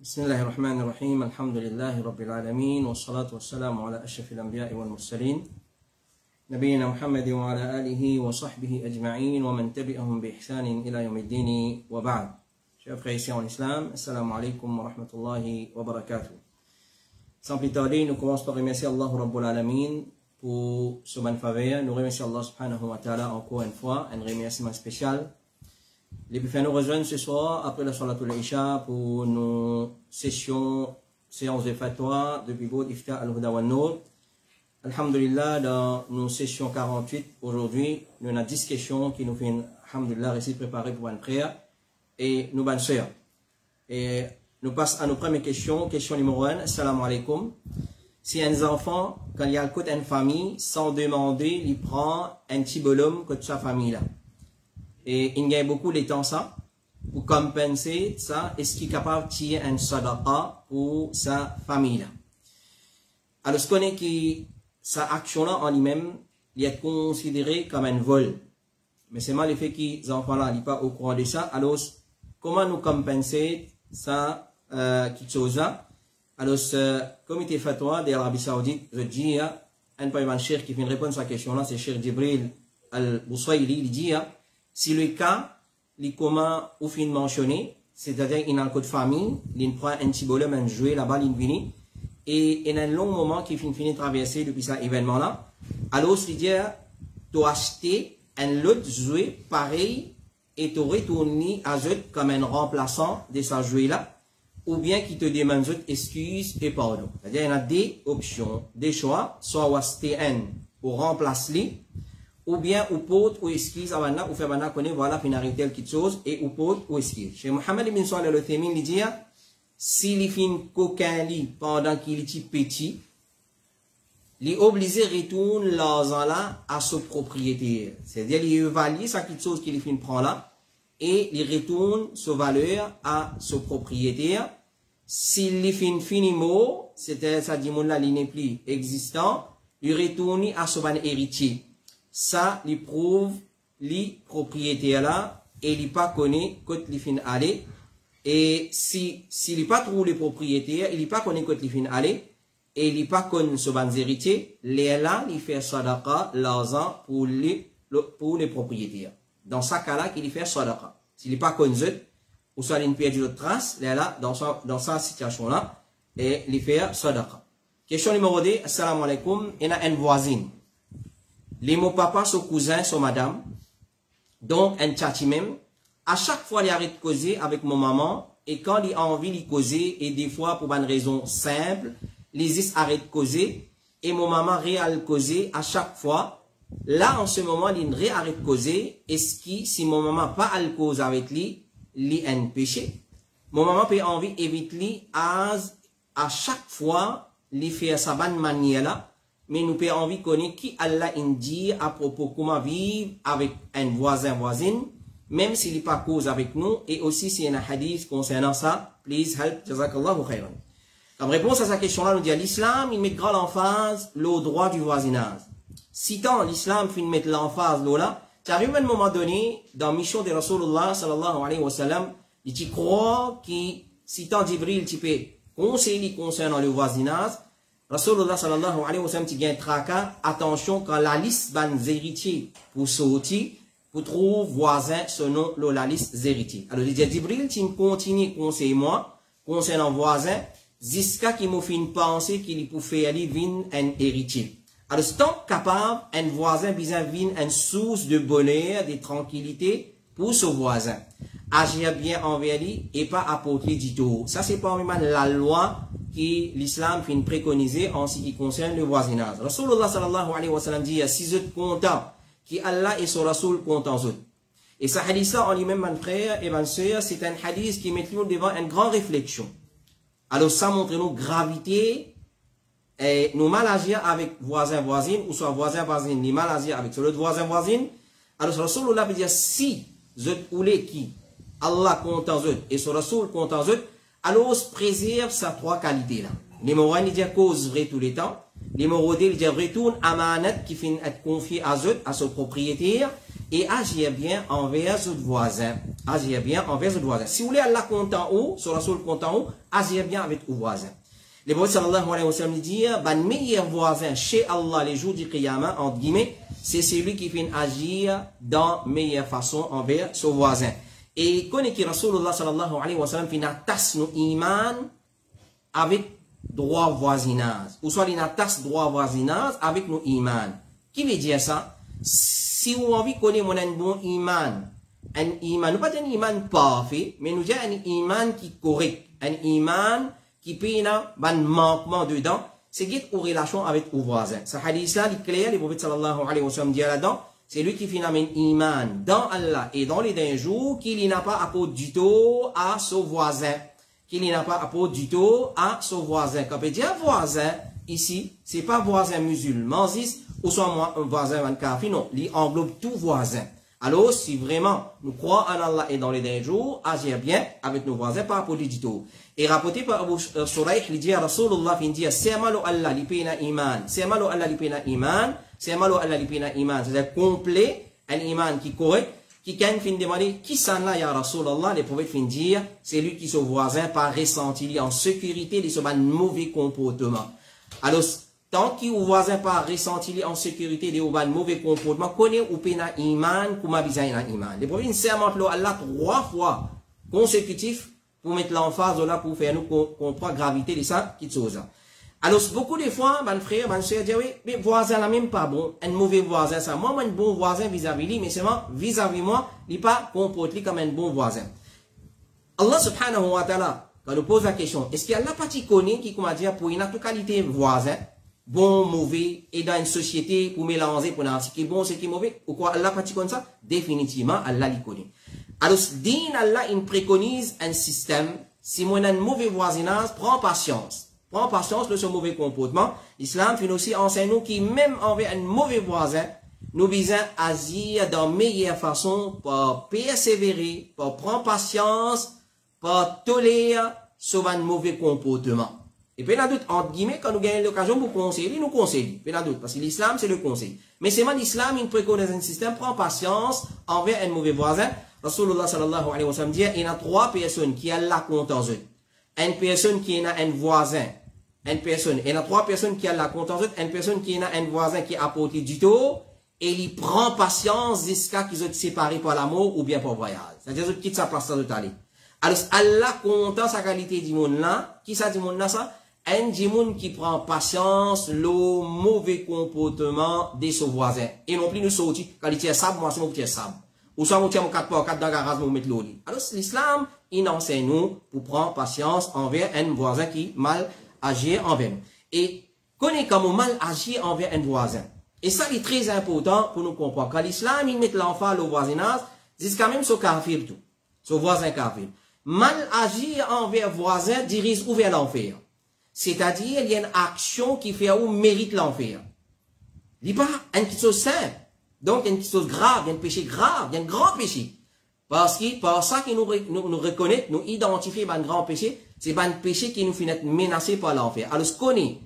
بسم الله الرحمن الرحيم الحمد لله رب العالمين والصلاة والسلام على أشرف الأنبياء والمرسلين نبينا محمد وعلى آله وصحبه أجمعين ومن تبعهم بإحسان إلى يوم الدين وبعد. Chers frères et sœurs en islam, assalamu alaikum wa rahmatullahi wa barakatuh. Sans plus tarder, nous commençons par remercier Allah Rabbul Alamin pour ce bonne faveur. Nous remercions Allah subhanahu wa ta'ala encore une fois, un remerciement spécial. Les bienfaits nous rejoignent ce soir après la Salatul Isha pour nos séances de fatwa de Bibo d'Ifta al-Huda wa Nour. Alhamdulillah, dans nos sessions 48, aujourd'hui, nous avons 10 questions qui nous font, alhamdulillah, récit préparé pour une prière. Et nous, bonnes sœurs. Et nous passons à nos premières questions. Question numéro 1, assalamu alaikum. Si un enfant, quand il y a le côté d'une famille, sans demander, il prend un petit bonhomme de sa famille là. Et il gagne beaucoup de temps ça, pour compenser ça, est-ce qu'il est capable de tirer un sadaqa pour sa famille là. Alors, ce qu'on est que sa action là en lui-même, il est considéré comme un vol. Mais c'est mal le fait que les enfants là, ils pas au courant de ça. Alors, comment nous compenser ça, quelque chose là? Alors, ce comité fatwa de l'Arabie Saoudite, je dis, un peu un cher qui vient répondre à cette question là, c'est Cheikh Jibril al-Boussaïli, il dit, si le cas, les comment ou fin mentionné, c'est-à-dire il a un code de famille, il prend un petit bonhomme, un jouet là-bas, il vient, et il y a un long moment qui finit de traverser depuis cet événement là. Alors, il dit, tu as acheté un autre jouet pareil et tu retournes à eux comme un remplaçant de ce jouet là, ou bien qui te demande excuse et pardon. C'est-à-dire, il y a des options, des choix, soit ou acheter un ou remplacer, ou bien ou pote ou excuse avant là, ou faire maintenant connaître voilà finalité quelque chose, et ou pote ou excuse. Chez Mohamed ibn Salih al-Uthaymin, il dit, s'il est fin coquin pendant qu'il est petit, il est obligé de retourner l'argent là à son propriétaire. C'est-à-dire, il évalue ça quelque chose qu'il fin prend là, et il retourne sa valeur à son propriétaire. S'il est fin finiment, c'est-à-dire, ça dit, mon là, il n'est plus existant, il retourne à son héritier. Ça, il prouve les propriétaires là, et il pas connaît quand il fin aller. Et s'il n'est pas trouvé les propriétaires, il pas connaît quand il fin aller, et il pas connaît ce ban héritier, là, il fait sadaqa, l'argent pour les propriétaires. Dans ce cas-là, il fait sadaqa. S'il n'est pas connu, ou soit il perd de trace, là, dans sa situation-là, et il fait sadaqa. Question numéro 2, assalamu alaikum, il y a une voisine. Les mon papa, son cousin, son madame, donc un tchati même, à chaque fois il arrête de causer avec mon maman, et quand il a envie de causer, et des fois pour une raison simple, les arrête de causer, et mon maman réal causer à chaque fois. Là, en ce moment, il réarrête de causer, est-ce que si mon maman pas à cause avec lui, il a un péché? Mon maman peut envie d'éviter à chaque fois, il fait sa bonne manière là, mais nous pouvons envie de connaître qui Allah dit à propos comment vivre avec un voisine, même s'il n'est pas cause avec nous, et aussi s'il y a un hadith concernant ça, please help, jazakallahu khayran. Comme réponse à sa question-là, nous dit l'islam, il met grand l'emphase, le droit du voisinage. Si tant l'islam finit de mettre l'emphase là, tu arrives à un moment donné, dans la mission de Rasulullah sallallahu alayhi wa sallam, il dit croit que si tant Jibril, tu peux conseiller concernant le voisinage, Rasulullah sallallahu alayhi wa sallam, tu gagnes tracas, attention, quand la liste des héritiers pour sortir, pour trouver voisin selon la liste des héritiers. Alors, il dit, Jibril, tu continues de conseiller moi, concernant voisin, jusqu'à qu'il me fait penser qu'il peut faire un héritier. Alors, c'est tant capable, un voisin vis-à-vis une source de bonheur, de tranquillité pour ce voisin. Agir bien envers lui et pas apporter du tout. Ça, c'est pas vraiment la loi que l'islam fait préconiser en ce qui concerne le voisinage. Rasulullah sallallahu alayhi wa sallam dit, si vous êtes content, qu'Allah et son Rasoul content eux. Et ce hadith-là, en lui-même, mon frère et ma soeur, c'est un hadith qui met nous devant une grande réflexion. Alors, ça montre nous gravité, et nous mal agir avec voisin-voisine, ou soit voisin-voisine, ni mal agir avec l'autre voisin-voisine. Alors, Rasulullah veut dire, si vous êtes qui Allah content eux, et son Rasoul content eux, alors, préserve ces trois qualités-là. Numéro 1, il dit cause vrai tous les temps. Numéro 2, il dit retourne amanat qui finit être confié à eux, à son propriétaire. et agir bien envers votre voisin. Agir bien envers votre voisin. Si vous voulez Allah content ou, sur Rasoul content ou, agir bien avec vos voisins. Le prophète sallallahu alayhi wa sallam dit, ben meilleur voisin chez Allah les jours du Qiyamah, entre guillemets, c'est celui qui fait agir dans meilleure façon envers son voisin. Et connaît que Rasulullah sallallahu alayhi wa sallam fait une tasse nos iman avec droit voisinage. Ou soit une tasse droit voisinage avec nos iman. Qui veut dire ça? Si vous avez envie de connaître un bon iman, nous pas un iman parfait, mais nous disons un iman qui est correct, un iman qui peut avoir un manquement dedans, c'est qui est en relation avec vos voisins. Ce hadith-là, il est clair, le prophète sallallahu alayhi wa sallam dit là-dedans, c'est lui qui fait un iman dans Allah et dans les derniers jours, qu'il n'a pas apporté du tout à son voisin. Qu'il n'a pas apporté du tout à son voisin. Quand on peut dire voisin, ici, c'est pas voisin musulman, ou soit un voisin kafir, non, il englobe tout voisin. Alors, si vraiment nous croyons en Allah et dans les derniers jours, agir bien avec nos voisins par rapport du tout. Et rapporté par Abu Shuraih, il dit à Rasulullah, il dit, c'est malo Allah li pena iman, c'est malo Allah li pena iman, c'est malo Allah li pena iman, c'est-à-dire complet, un iman qui est correct, qui quand fin demander, qui s'en là, ya Rasulullah, les prophètes fin dire, c'est lui qui son voisin par ressenti, en sécurité de ce mauvais comportement. Alors, tant qu'il ou voisin par ressenti en sécurité de un mauvais comportement, connaît ou pena iman, kuma bisaï na iman. Les prophètes sermentent Allah 3 fois consécutifs pour mettre l'emphase là pour faire nous comprendre la gravité de ça, qui chose. Alors, beaucoup de fois, mon frère, mon soeur, disent, oui, mais voisin là même pas bon, un mauvais voisin, ça. Moi, un bon voisin vis-à-vis lui, mais seulement vis-à-vis moi, il n'est pas comporté comme un bon voisin. Allah subhanahu wa ta'ala, quand on pose la question, est-ce qu'il y a la partie connue qui, comment dire, pour une autre qualité voisin, bon, mauvais, et dans une société, pour mélanger, pour dire ce qui est bon, ce qui est mauvais, ou quoi, Allah partie comme ça? Définitivement, Allah l'y connaît. Alors, din Allah, il préconise un système, si moi, un mauvais voisinage, prends patience. Prends patience de ce mauvais comportement. L'islam fait aussi enseigner nous qui, même envers un mauvais voisin, nous visons à agir dans meilleure façon pour persévérer, pour prendre patience, pour tolérer ce mauvais comportement. Et puis, la doute, entre guillemets, quand nous gagnons l'occasion pour conseiller, nous conseillons. Puis, la doute, parce que l'islam, c'est le conseil. Mais c'est moi, l'islam, il préconise un système, prend patience envers un mauvais voisin. Rasulullah sallallahu alayhi wa sallam dit, il y a 3 personnes qui ont la compte en eux. Une personne qui a un voisin, une personne, il y a 3 personnes qui ont la compte en eux, une personne qui a un voisin qui a apporté du tout, et il prend patience jusqu'à qu'ils soient séparés par l'amour ou bien par voyage. C'est-à-dire qu'ils quittent sa place de aller. Alors, Allah compte sa qualité du monde là, qui ça du monde là, ça? Un du monde qui prend patience, le mauvais comportement de son voisin. Et non plus nous sortir, quand il tient sable, moi c'est mon petit sable. Ou soit on tient mon 4x4 dans la garage, on met l'eau. Alors, l'islam, il enseigne nous pour prendre patience envers un voisin qui mal agit envers nous. Et connaît comment mal agir envers un voisin. Et ça, c'est très important pour nous comprendre. Quand l'islam, il met l'enfant au voisinage, jusqu'à même son kafir tout. Son voisin kafir. Mal agir envers voisin dirige vers l'enfer. C'est-à-dire, il y a une action qui fait ou mérite l'enfer. Il n'y a pas une chose simple. Donc, il y a une chose grave, il y a un péché grave, il y a un grand péché. Parce que, par ça que nous reconnaissons, nous identifions un grand péché, c'est un péché qui nous fait menacé par l'enfer. Alors, ce qu'on est,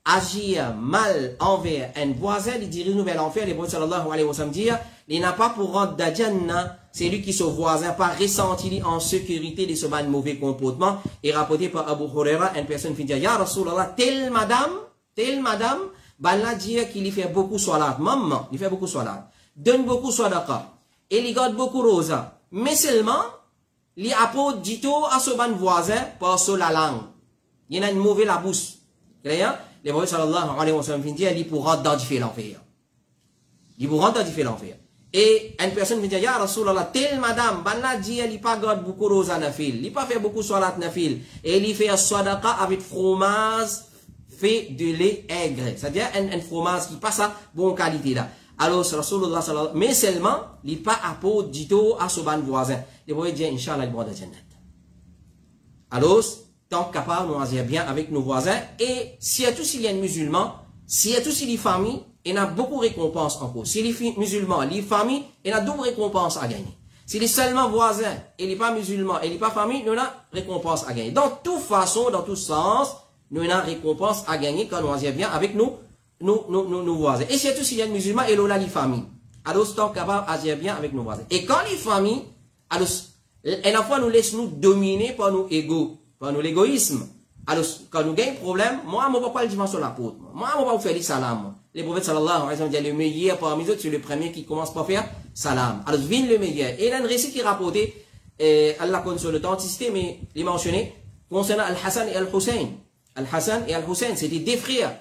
agir mal envers un voisin, il dirige nous vers l'enfer, les prophètes sallallahu alayhi wa sallam dit, il n'a pas pour rendre d'Adjana, c'est lui qui son voisin, pas ressenti en sécurité de ce mauvais comportement, et rapporté par Abu Huraira, une personne qui dit, ya Rasulallah, telle madame, ben là, dire qu'il y fait beaucoup salat, maman, il fait beaucoup salat, donne beaucoup sadaqa, et il garde beaucoup rosa, mais seulement, il apporte du tout à ce bon voisin par sur la langue. Il y a une mauvaise la bouche. Les prophètes sallallahu alayhi wa sallam dit, il pour rentrer dans du l'enfer. Il pour rentrer dans l'enfer. Et une personne me dit, ya Rasulallah, telle madame, ben là, dit, il pas garde beaucoup rosa nafil, il pas fait beaucoup salat nafil, et il fait sadaqa avec fromage, fait de lait aigre. C'est-à-dire un fromage qui passe à bonne qualité là. Alors, Rasulullah sallallahu mais seulement, il n'est pas apporté du tout à ce bon voisin. Il va dire, Inch'Allah, il va de Jannat. Alors, tant capable, nous agir bien avec nos voisins. Et surtout s'il y a un musulman, surtout s'il y a une famille, il y a beaucoup de récompenses encore. S'il y a un musulman, il y a une famille, il y a double récompense à gagner. S'il est seulement voisin, il n'est pas musulman, il n'est pas famille, nous avons récompense à gagner. Dans toute façon, dans tout sens, nous avons récompense à gagner quand nous agir bien avec nos voisins. Et surtout s'il y a un musulman, il y a une famille. alors sont capables d'agir bien avec nos voisins. Et quand les familles, alors, et la fois nous laissons nous dominer par nos égos, par nos l'égoïsme. Alors, quand nous gagnons un problème, moi, je ne vais pas le dire sur la porte. Moi, je ne vais pas faire les salam. Les prophètes sallallahu alayhi wa sallam disent le meilleur parmi eux, c'est le premier qui commence par faire salam. Alors, vient le meilleur. Et il y a un récit qui est rapporté, Allah compte sur l'authenticité, mais il est mentionné, concernant Al-Hassan et Al-Hussein. Al-Hassan et Al-Hussein, c'était deux frères.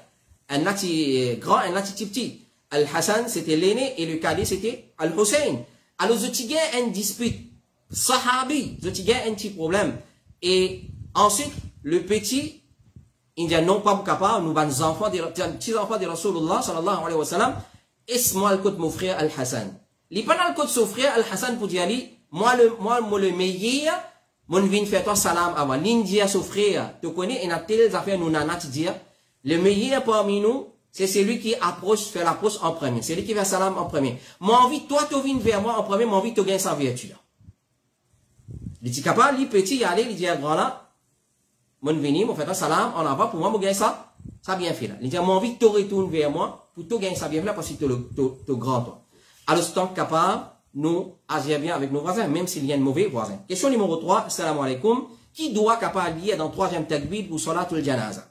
Un là qui grand, un là qui petit. Al-Hassan, c'était l'aîné, et le cadet, c'était Al-Hussein. Alors, je tiens une dispute. Sahabi, je tiens un petit problème. Et ensuite, le petit, il dit non pas capable, nous avons des enfants, des petits enfants de Rasulullah sallallahu alayhi wa sallam, et moi le côté mon frère Al-Hassan. Il pas dans le côté son frère Al-Hassan pour dire, moi le meilleur, moi je viens faire toi salam avant. L'India son frère, tu connais, et a telles affaires nous nana te dire, le meilleur parmi nous, c'est celui qui fait l'approche en premier, c'est lui qui fait salam en premier. Moi envie, toi tu viens vers moi en premier, moi envie de gagner sa vertu là. Il dit capable, il petit, il allait, il dit à grand là, moi, je viens, je fais un salam, on en va, pour moi, je gagne ça, ça bien fait là. Il dit, moi, envie que tu retournes vers moi, pour te gagner ça bien fait là, parce que tu es grand, toi. Alors, c'est donc capable, nous, agir bien avec nos voisins, même s'il y a un mauvais voisin. Question numéro 3, salam alaikum, qui doit capable lier dans le troisième takbir pour Salatul Janaza?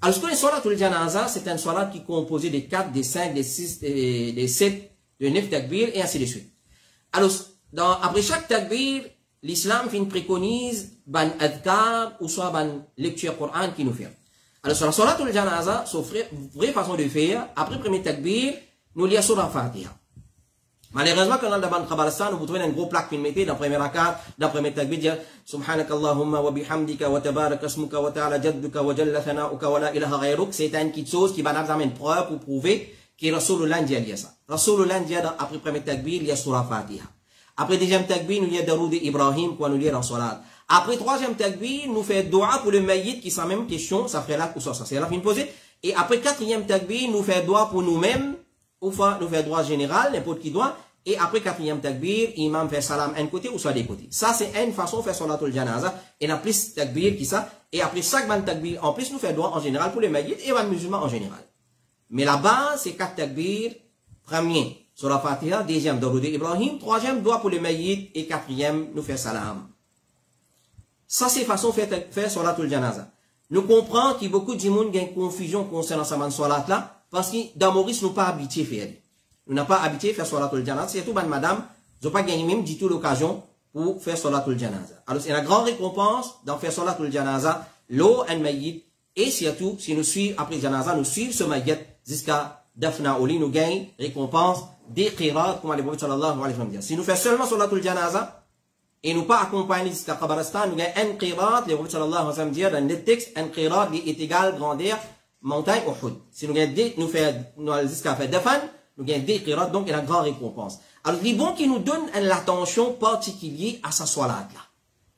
Alors, ce que les Salatul Janaza, c'est un salat qui est composé des 4, des 5, des 6, des 7, des 9 takbir, et ainsi de suite. Alors, après chaque takbir, l'islam préconise ban adkar ou soit ban lecture Coran qui nous fait. Alors sur la salatul janaza, c'est vraie façon de faire. Après le premier takbir, nous lisons sur la Fatiha. Malheureusement, quand on a dans Khabaristan, vous trouvez un gros plaque qui met dans le premier rakat, dans le premier takbir, dire Subhanakallahumma wa bihamdika wa tabarak asmuka wa ta'ala jadduka wa jalla thana'uka wa la ilaha ghayruk. C'est une petite chose qui va nous amener une preuve pour prouver que Rasulullah dit ça. Rasulullah dit après le premier takbir, il y a sur la Fatiha. Après deuxième takbir, nous y a Daroud Ibrahim, qu'on nous lit dans Salat. Après troisième takbir, nous fait doua pour le maït qui c'est la même question, ça ferait là ou ça, c'est la fin posée. Et après quatrième takbir, nous fait doua pour nous-mêmes, ou fois nous fait doua général, n'importe qui doit. Et après quatrième takbir, imam fait salam un côté ou soit des côtés. Ça, c'est une façon de faire Salatul Janaza. Et on a plus takbir qui ça. Et après chaque ban takbir, en plus, nous fait doua en général pour les maït et les musulmans en général. Mais la base, c'est 4 takbir, premier. Sur la Fatiha, deuxième, Daroud Ibrahim, troisième, doigt pour le maït, et quatrième, nous fait salam. Ça, c'est façon de faire Salatul Janaza. Nous comprenons qu'il y a beaucoup de gens qui ont une confusion concernant ce salat là, parce que dans Maurice, nous pas habitués à faire. Nous n'avons pas habitué à faire Salatul Janaza. C'est tout, madame, je n'ai pas gagné même du tout l'occasion pour faire Salatul Janaza. Alors, c'est une grande récompense d'en faire Salatul Janaza, l'eau, un maït, et surtout, si nous suivons, après Janaza, nous suivons ce maït jusqu'à Dafna Oli, nous gagnons récompense des qirat, comme les prophètes sallallahu alayhi wa sallam disent. Si nous faisons seulement Salatul Janaza, et nous pas accompagner jusqu'à Khabaristan, nous gagnons un qirat, les prophètes sallallahu alayhi wa sallam disent dans le texte, un qirat est égal grandeur montagne Uhud. Si nous gagnons nous faisons jusqu'à faire Dafan, nous gagnons des qirat, donc il y a une grande récompense. Alors, les bons qui nous donnent l'attention particulière à sa salat là.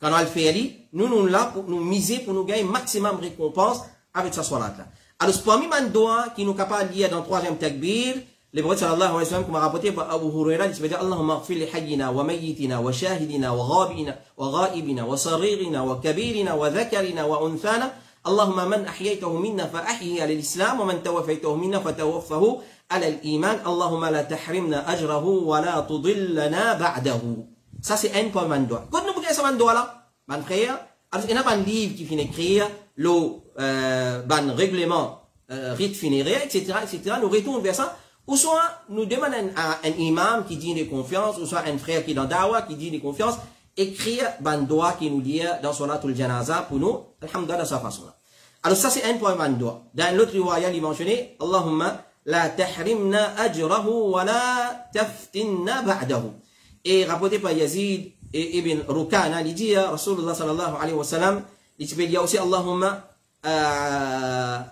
Quand on le fait, nous là pour nous miser, pour nous gagner maximum récompense avec sa salat là. Alors, c'est parmi les doigts qui nous capables de lier dans le troisième takbir, les prophètes sallallahu alayhi wa sallam, comme a rapporté par Abu Huraira, il se dit Allahumma ghfir li hayyina wa mayyitina wa shahidina wa ghaibina wa saririna wa kabirina wa dhakarina wa unthana. Allahumma man ahyaytahu minna fa ahyihi ala l'islam wa man tawaffaytahu minna fa tawaffahu ala l'iman. Allahumma la tahrimna ajrahu wa la tudillana ba'dahu. Ça, c'est un point de doigt. Quand nous voulons ça, doigt là, ban frère, alors il y a un livre qui finit écrire, ban règlement, rite funéraire, etc., etc., nous retournons vers ça. Ou soit, nous demandons à un imam qui dit de confiance, ou soit un frère qui est dans Dawa, qui dit de confiance, écrire bandoa qui nous lit dans Salatul Janaza pour nous, alhamdulillah, de sa façon-là. Alors ça, c'est un point bandoa. Dans l'autre riwaya, il est mentionné, Allahumma la tahrimna ajrahu wa la taftinna ba'dahu. Et rapporté par Yazid et Ibn Rukana, il dit, Rasulullah sallallahu alayhi wa sallam, il dit aussi, Allahumma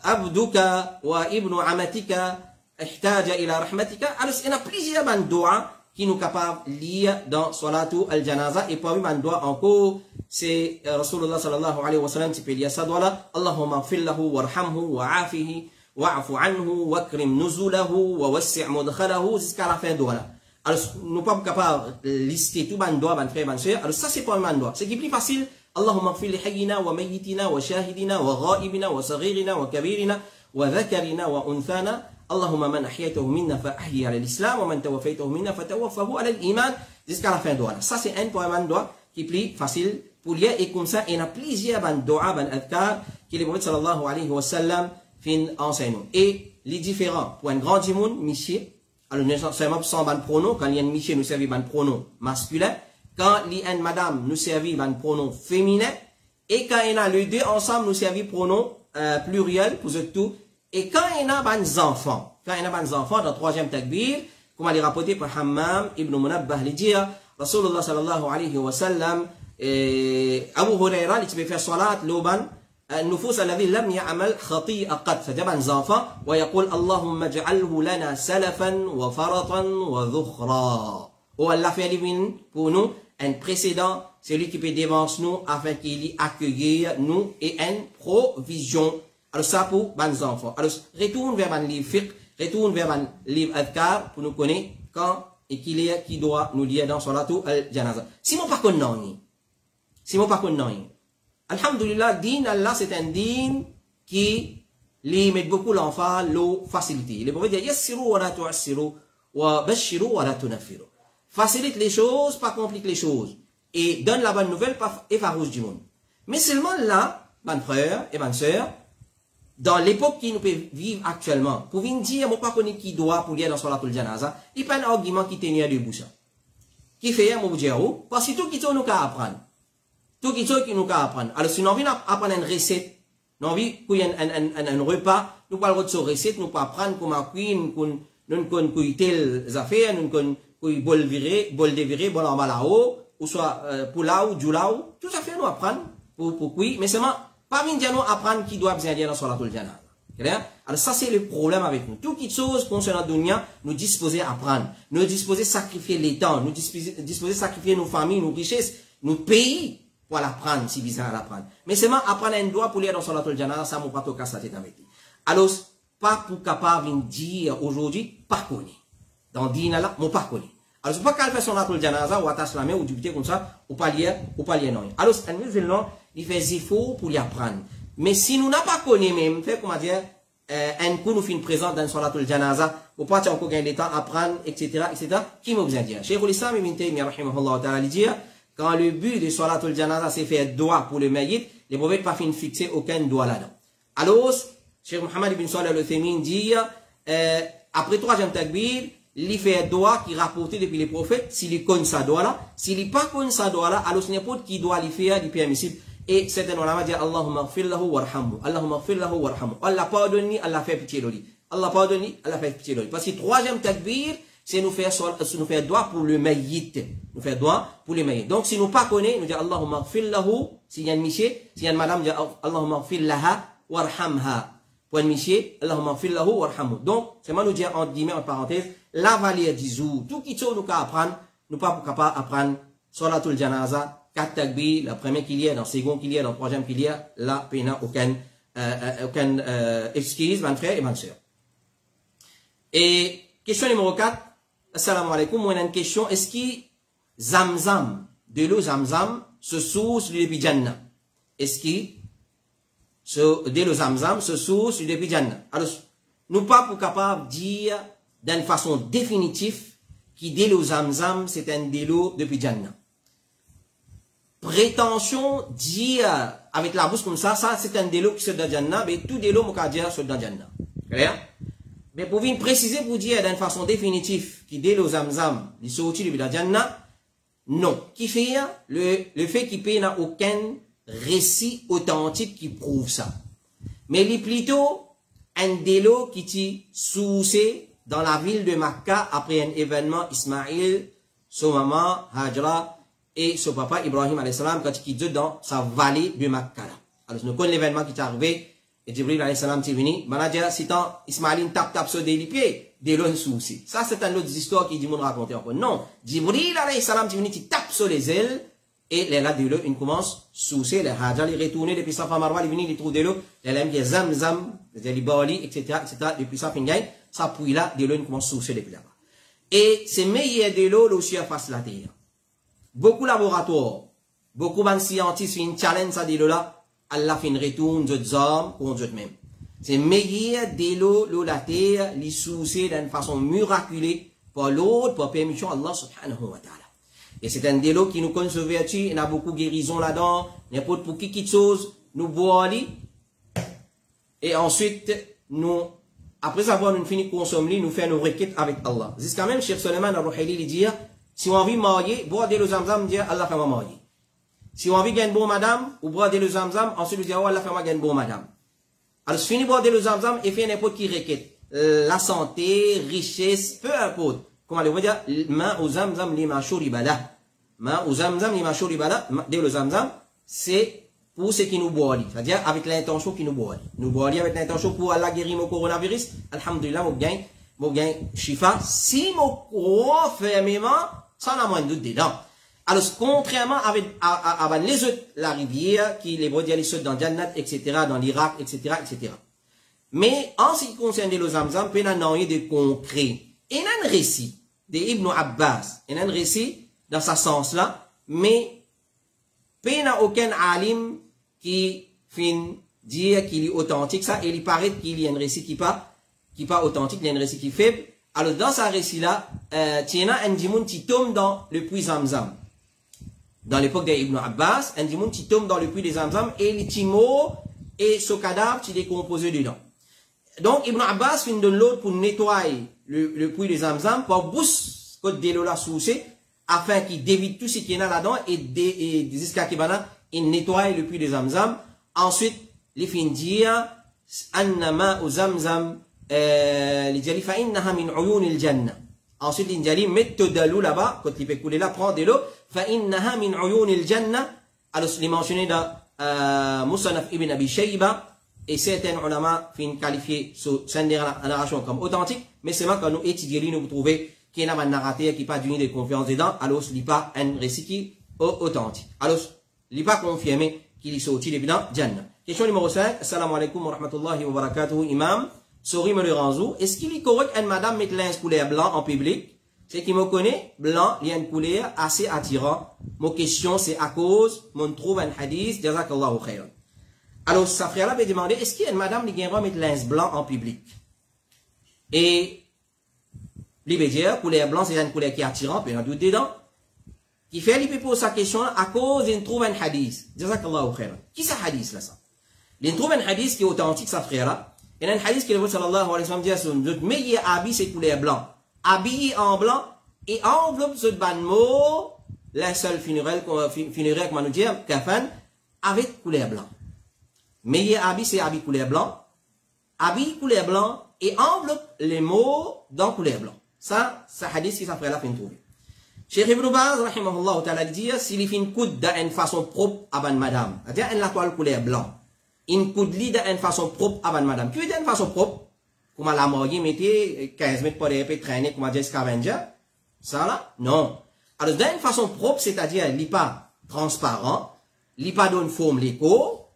abduka wa ibnu amatika, ihtaja ila rahmatika. Alors, il y a plusieurs bandoa qui nous capables de lire dans Salatul Al-Janaza. Et parmi bandoa encore, c'est Rasulullah sallallahu alayhi wa sallam qui peut lire ça doigt là. Allahumma fillahu warhamhu wa afihi wa'afu anhu wa krim nuzulahu wa wassi' mudkhalahu jusqu'à la fin doigt là. Alors, nous ne sommes pas capables de lister tout bandoa, ban frère, ban soeur. Alors, ça c'est pas un bandoa. Ce qui est plus facile, Allahumma fil li hayyina wa mayyitina wa shahidina wa ghaibina wa saghirina wa kabirina wa dhakarina wa unthana. Allahumma man ahyaytahu minna fa ahyi ala l'islam, wa man tawaffaytahu minna fa tawaffahu ala l'iman, jusqu'à la fin de doigt. Ça, c'est un point de doigt qui est plus facile pour lire, et comme ça, il y a plusieurs doigts, adhkar, qui les prophètes sallallahu alayhi wa sallam fin enseignent. Et les différents, pour un grand du monde, monsieur, alors nous seulement sans ban pronom, quand il y a un monsieur, nous servons ban pronom masculin, quand il y a une madame, nous servons ban pronom féminin, et quand il y a les deux ensemble, nous servons pronom pluriel, pour tout. Et quand il y a des enfants, dans le troisième takbir, comme il est rapporté par Hammam ibn Munabbah, il dit, Rasulullah sallallahu alayhi wa sallam, Abu Huraira, il peut faire salat, l'oban, النفوس الذي لم يعمل خطيئة قد فجبا زافا ويقول اللهم اجعله لنا سلفا وفرطا وذخرا. Ou Allah fait pour nous un précédent, celui qui peut dévancer nous afin qu'il y accueille nous et une provision. Alors ça pour les enfants. Alors retourne vers un livre fiqh, retourne vers un livre adhkar pour nous connaître quand et qui doit nous lier dans Salatul al-Janaza. Si mon par contre non, Alhamdulillah, din Allah c'est un din qui limite beaucoup l'enfant, l'eau facilité. Le prophète dit yassiru wa la tu'assiru wa bashiru wa la tunaffiru. Facilite les choses, pas complique les choses. Et donne la bonne nouvelle, pas effarouche du monde. Mais seulement là, bonnes frères et bonnes sœurs, dans l'époque qui nous peut vivre actuellement, pour venir dire, moi pas connaître qui doit pour lire dans Salatul Janaza, il n'y a pas un argument qui tenait debout ça. Qui fait un mot dire, parce que tout qui nous qu'à apprendre. Tout qui nous qu'à apprendre. Alors si nous envie d'apprendre une recette, nous envie qu'il y ait un repas, nous parlons de cette recette, nous pas apprendre comment cuire, nous connaissons telles affaires, nous connaissons bol déviré, bol en balao, ou soit poulaou, djoulaou, tout ça fait nous apprendre pour cuire, mais seulement, pas venir nous apprendre qui doit bien dire dans Salatul Janaza. Alors ça c'est le problème avec nous. Tout qui chose concernant la dunya, nous disposer à apprendre, nous disposer à sacrifier les temps, nous disposer à sacrifier nos familles, nos richesses, nos pays, pour l'apprendre, si bizarre à l'apprendre. Mais seulement apprendre un doigt pour lire dans Salatul Janaza, ça m'a pas tout cassé la tête avec lui. Alors, pas pour capable de dire aujourd'hui, pas connu. Dans dîner là, mon pas connu. Alors, c'est pas qu'elle fait son Salatul Janaza, ou attache la main, ou débuter comme ça, ou pas lire non. Alors, un musulman, il fait zifo pour lui apprendre. Mais si nous n'a pas connu même, fait comment dire, un coup nous fin présent dans Salatul Janaza, ou pas encore gagner le temps, apprendre, etc., qui m'a besoin de dire? Cheikh l'Islam, ibn Taymiyyah, rahimahullah ta'ala, dit, quand le but de Salatul Janaza c'est faire doigt pour le mayyit, les prophètes pas fin fixer aucun doigt là-dedans. Alors, Cheikh Mohammed ibn Salih al-Uthaymin dit, après troisième takbir, il fait doigt qui rapporté depuis les prophètes, s'il connaît sa doigt là, s'il pas connaît sa doigt là, alors ce n'est pas qui doit lui faire du permissible. Et certains ulama disent, Allahumma gfir lahu warhamhu, Allahumma gfir lahu warhamhu. Allah pardonne, Allah fait pitié de lui. Allah pardonne, Allah fait pitié de lui. Parce que troisième takbir, c'est nous faire doigt pour le mayyit. Nous faire doigt pour le mayyit. Donc, si nous pas connaissons, nous disons Allahumma gfir lahu, s'il y a un monsieur, s'il y a une madame, nous disons Allahumma gfir laha warhamha. Pour un monsieur, Allahumma gfir lahu warhamhu. Donc, c'est moi nous dire, entre guillemets, en parenthèse, la valeur du jour. Tout qui nous qu'à apprendre, nous pas capable d'apprendre Salatul Janaza, 4 takbir, la première qu'il y a, dans le second qu'il y a, dans le troisième qu'il y a, là, il n'y a aucune excuse, mon frère et ma soeur. Et, question numéro 4, assalamu alaikum, moi, on a une question, est-ce que Zamzam, de l'eau Zamzam, se source du début Jannah? Est-ce que de l'eau Zamzam se source du début Jannah? Alors, nous pas pour capable de dire d'une façon définitive que de l'eau Zamzam, c'est un de l'eau depuis Jannah. Prétention dire avec la bouche comme ça c'est un de l'eau qui se dans Jannah, mais tout de l'eau, mon cas dire, se dans Jannah. Clair? Mais pour venir préciser, pour dire d'une façon définitive qui de l'eau Zamzam, il sortit depuis la Jannah, non. Qui fait le fait qu'il n'y a aucun récit authentique qui prouve ça. Mais il est plutôt un délo qui est sourcé dans la ville de Makkah après un événement Ismaïl, son maman, Hajra et son papa Ibrahim alayhi salam quand il est dans sa vallée de Makkah. Alors nous connaissons l'événement qui est arrivé et Jibril alayhi salam est venu. Manager, si tant Ismaïl tape sur des pieds, délo un souci. Ça c'est une autre histoire qui dit mon raconter encore. Non, Jibril alayhi salam est venu, il tape sur les ailes. Et là, de l'eau, il commence soucier, les Hajar, il retourne depuis Safa Marwa, il vient, il trouve de l'eau, il aime bien Zamzam, les Bali, etc., depuis ça, ça puis là, de l'eau, il commence soucier depuis là-bas. Et c'est meilleur de l'eau, le surface la terre. Beaucoup de laboratoires, beaucoup de scientifiques, une challenge à de l'eau là, Allah fait une retourne, d'autres hommes, contre eux-mêmes. C'est meilleur de l'eau la terre, les soucis d'une façon miraculeuse par l'autre, par permission Allah subhanahu wa ta'ala. Et c'est un délo qui nous convertit, il y a beaucoup de guérison là-dedans, n'importe pour qui chose, nous boire, et ensuite, nous, après avoir nous fini de consommer, nous faisons nos requêtes avec Allah. C'est quand même, Cheikh Suleiman al-Ruhaili, il dit, si on a envie de marier, boire de l'eau zamzam, dire Allah fait moi marier. Si on a envie de gagner une bonne madame, ou boire de l'eau zamzam, ensuite, dire Allah fait moi gagner une bonne madame. Alors, fini de boire de l'eau zamzam, et fait n'importe qui requête. La santé, richesse, peu importe. Comment on va dire, ma ou zamzam lima shuribala. Ma ou zamzam lima shuribala, de l'eau zamzam, c'est pour ce qui nous boit. C'est-à-dire avec l'intention qui nous boit. Nous boit avec l'intention pour Allah guérir mon coronavirus. Alhamdulillah, mon gain, shifa. Si mon croit fermement, sans la moindre doute dedans. Alors, contrairement à les autres, la rivière, qui les brodis les sautent dans Jannat, etc., dans l'Irak, etc., etc. Mais, en ce qui concerne l'eau zamzam, il y a rien de concret. Il y a un récit d'Ibn Abbas. Il y a un récit dans ce sens-là, mais il n'y a aucun alim qui fin dire qu'il est authentique, ça, et il paraît qu'il y a un récit qui pas authentique, il y a un récit qui est faible. Alors, dans ce récit-là, il y a un djimoun qui tombe dans le puits Zamzam. Dans l'époque d'Ibn Abbas, un djimoun qui tombe dans le puits de Zamzam, et les timos et ce cadavre qui décompose dedans. Donc, Ibn Abbas fin de l'autre pour nettoyer le puits de Zamzam, pour booster côté de l'eau là soucé, afin qu'il dévide tout ce qui est là-dedans, et jusqu'à qu'il il nettoie le puits de Zamzam. Ensuite, les fin dire, annama ou Zamzam, les dit, fa innaha min uyun il jannah. Ensuite, il dit, mettez de l'eau là-bas, quand il peut couler là, prends de l'eau, fa innaha min uyun il jannah. Alors, il est mentionné dans Musannaf ibn Abi Shayba, et certains ulama fin qualifié cette narration comme authentique, mais c'est moi quand nous étudions, nous trouvons qu'il y a un narrateur qui n'a pas d'unité de confiance dedans, alors ce n'est pas un récit qui est authentique. Alors, il n'est pas confirmé qu'il est sorti depuis dans Jannah. Question numéro 5. Assalamu alaikum wa rahmatullahi wa barakatuhu. Imam, Sori me le ranzou. Est-ce qu'il est correct une madame met linge couleur blanc en public? C'est qui me connaît, blanc, il y a une couleur assez attirant. Mon question, c'est à cause, mon trouve un hadith, jazakallahu khayran. Alors, sa frère-là avait demandé, est-ce qu'il y a une madame qui vient mettre linge blanc en public? Et, il veut dire, couleur blanc, c'est une couleur qui est attirante, puis il y a un doute dedans. Qui fait, il peut poser sa question à cause d'une trouve un hadith. Jazakallahu khairan. Qui c'est hadith là ça? Il trouve un hadith qui est authentique, sa frère là. Il y a un hadith que le prophète sallallahu alayhi wa sallam dit à son doute, meilleur habit c'est couleur blanc. Habillé en blanc et enveloppe ce ban mot, la seule funéraire qu'on nous dit, kafan, avec couleur blanc. Meilleur habit c'est habit couleur blanc. Habit couleur blanc et enveloppe les mots dans couleur blanc. Ça, c'est hadith qui sa frère là fait trouver. Cheikh Ibn Baz, rahimahullah ta'ala, dit, s'il fait une coude d'une façon propre à ban madame, c'est-à-dire une la toile couleur blanc, une coude li d'une façon propre à ban madame, qui veut dire une façon propre, comme la mariée mettez 15 mètres par épée traîner, comme a dit scavenger, ça là, non. Alors, d'une façon propre, c'est-à-dire, il n'est pas transparent, il n'est pas donne forme l'écho,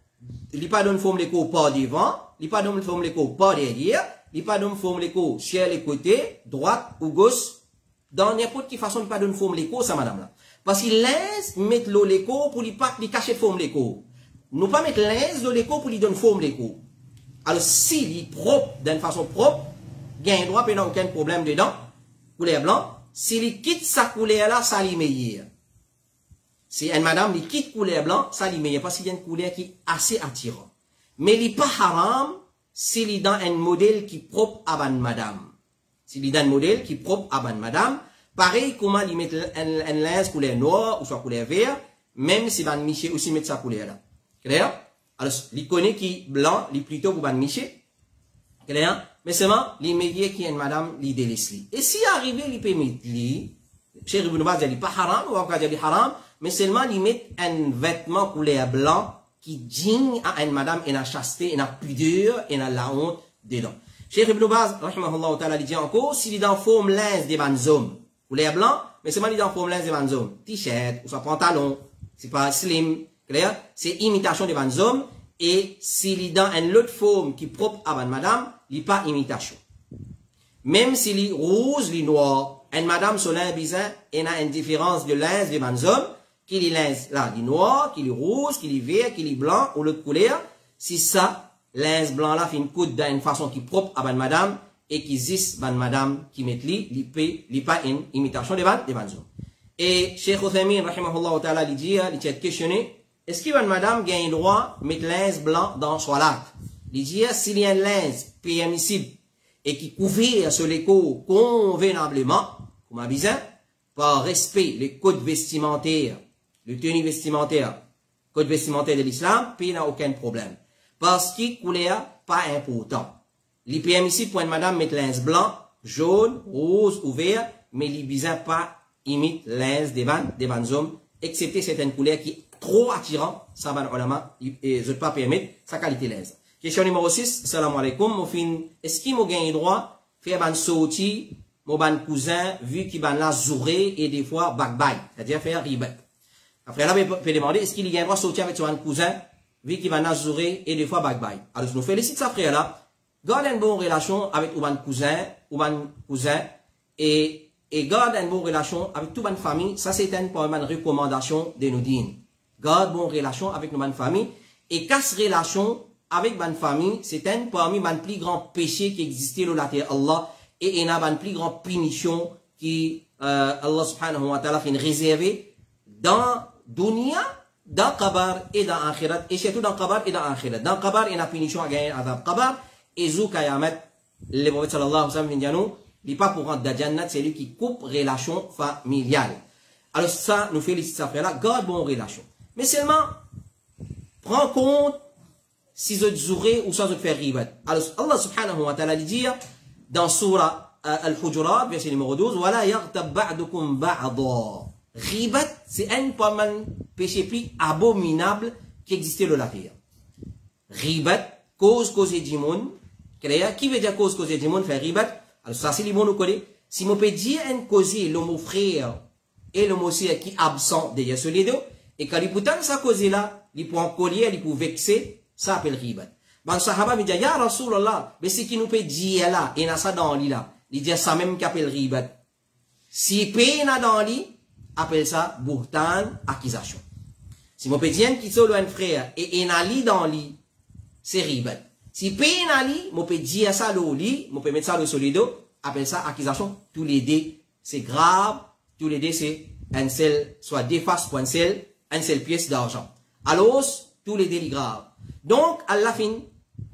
il n'est pas donne forme l'écho par devant, il n'est pas donne forme l'écho par derrière, il n'est pas donne forme l'écho sur les côtés, droite ou gauche, dans n'importe quelle façon, il n'y a pas de forme l'écho, ça, madame là. Parce qu'il laisse mettre l'eau l'écho pour lui pas, lui cacher forme l'écho. Nous pas mettre l'aise de l'écho pour lui donner forme l'écho. Alors, s'il est propre, d'une façon propre, il y a un droit, il n'y a aucun problème dedans, couleur blanc. S'il quitte sa couleur là, ça lui meilleur. Si une madame, il quitte couleur blanc, ça lui meilleur. Parce qu'il y a une couleur qui est assez attirante. Mais il n'est pas haram, s'il est dans un modèle qui est propre à une madame. S'il est dans un modèle qui est propre à une madame, pareil, comment il met un linge couleur noire ou soit couleur vert, même si Van Miché aussi met sa couleur là. Clair? Alors, il connaît qui est blanc, il est plutôt pour Van Miché. Clair? Mais seulement, il met qui est une madame, il délaisse lui. Et si arrivé, il peut mettre lui, Cheikh Ibn Baz dit pas haram, ou encore dit haram, mais seulement il met un vêtement couleur blanc qui digne à une madame, et la chasteté, et la pudeur, et la honte dedans. Cheikh Ibn Baz, rahimahullah ta'ala, dit encore, s'il est dans forme linge des banzom, couleur blanc, mais seulement il est dans forme linge des banzom, t-shirt, ou soit pantalon, c'est pas slim, clair, c'est imitation des banzom, et s'il est dans une autre forme qui est propre à une madame, il n'est pas imitation. Même s'il est rouge, il est noir, une madame sur l'un bizarre, il y a une différence de linge des banzom, qu'il est linge là, il est noir, qu'il est rouge, qu'il est vert, qu'il est blanc, ou l'autre couleur, si ça, linge blanc là, fin coudre d'une façon qui propre à ban madame, et qui zis ban madame qui met li pas une imitation de ban hommes. Et Cheikh Othaymin, rahimahullah ta'ala, il dit, il est questionné, est-ce que ban madame gagne le droit de mettre linge blanc dans son lac? Il dit, s'il y a un linge permissible, et qui couvre sur l'écho convenablement, comme a besoin, par respect les codes vestimentaires, le tenue vestimentaire, code vestimentaire de l'islam, puis il n'y a aucun problème. Parce qu'il couleur pas important. Les permissible pour une madame mettre linge blanc, jaune, rose ou vert, mais les besoin pas imite linge des ban hommes, excepté certaines couleurs qui sont trop attirant, ça va ulama, et je ne pas permettre sa qualité linge. Question numéro 6, salam alaikum, est-ce qu'il m'a gagné droit, faire ban sorti, mon ban cousin, vu qu'il ban la zouré et des fois backbite, c'est-à-dire faire ribat. Après là, on peut demander, est-ce qu'il y a un droit sortir avec son cousin, vu qu'il ban la zouré et des fois backbite. Alors, je nous félicite ça, frère là, garde une bonne relation avec mon cousin, et garde une bonne relation avec toute ma famille, ça c'est une recommandation de nous dire. Garde une bonne relation avec nos famille, et casse relation avec ma famille, c'est un parmi les plus grands péchés qui existait dans la terre Allah, et il y a une plus grande punition qui Allah subhanahu wa ta'ala fait réserver dans dunya, dans Qabar et dans Akhirat, et surtout dans Qabar et dans Akhirat. Dans Qabar, il y a une punition à gagner à Qabar, et Zou Kayamat, le prophète sallallahu alayhi wa sallam, il n'est pas pour rentrer dans Jannat, c'est lui qui coupe relation familiale. Alors ça, nous félicite ça, frère là, garde bonne relation. Mais seulement, prends compte si vous zourez ou soit vous faire ribat. Alors Allah subhanahu wa ta'ala dit dans Surah Al-Hujurat, verset numéro 12, Wala yaghtab ba'dukum ba'da. Ribat, c'est un pas mal péché plus abominable qui existait dans la terre. Ribat, cause du monde. Qui veut dire cause du monde, faire ribat? Alors ça, c'est les mots nous connaissons. Si on peut dire un cause, le mot frère et le mot sœur qui est absent derrière ce les deux, et quand il peut tant ça cause là, il peut en collier, il peut vexer, ça s'appelle ribat. Ben, sahaba me dit, ya Rasulallah, mais c'est qui nous peut dire là, et n'a ça dans l'île là, il dit ça même qui appelle ribat. Si paye n'a dans l'île, appelle ça bourtan, accusation. Si mon peut dire qui solo un frère, et n'a l'île dans l'île, c'est ribat. Si paye n'a l'île, mon peut dire ça le lit, mon peut mettre ça le solido, appelle ça accusation. Tous les deux, c'est grave, tous les deux, c'est un seul, soit deux faces pour un seul pièce d'argent. Alors, tous les délits graves. Donc, Allah fin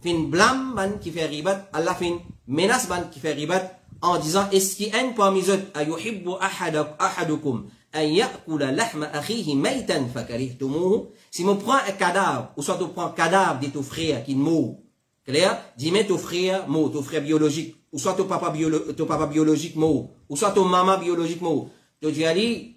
blâme man qui fait ribat, Allah fin menace man qui fait ribat, en disant, est-ce qu'il y a un parmi eux, ayuhibbu ahadukum, an ya'kula lahma akhihi maytan fakarihtumuhu. Si on prend un cadavre, ou soit on prend un cadavre de ton frère qui meurt, clair, dis-moi ton frère mort, ton frère biologique, ou soit ton papa biologique mort, ou soit ton maman biologique mort. Tu dis, allez,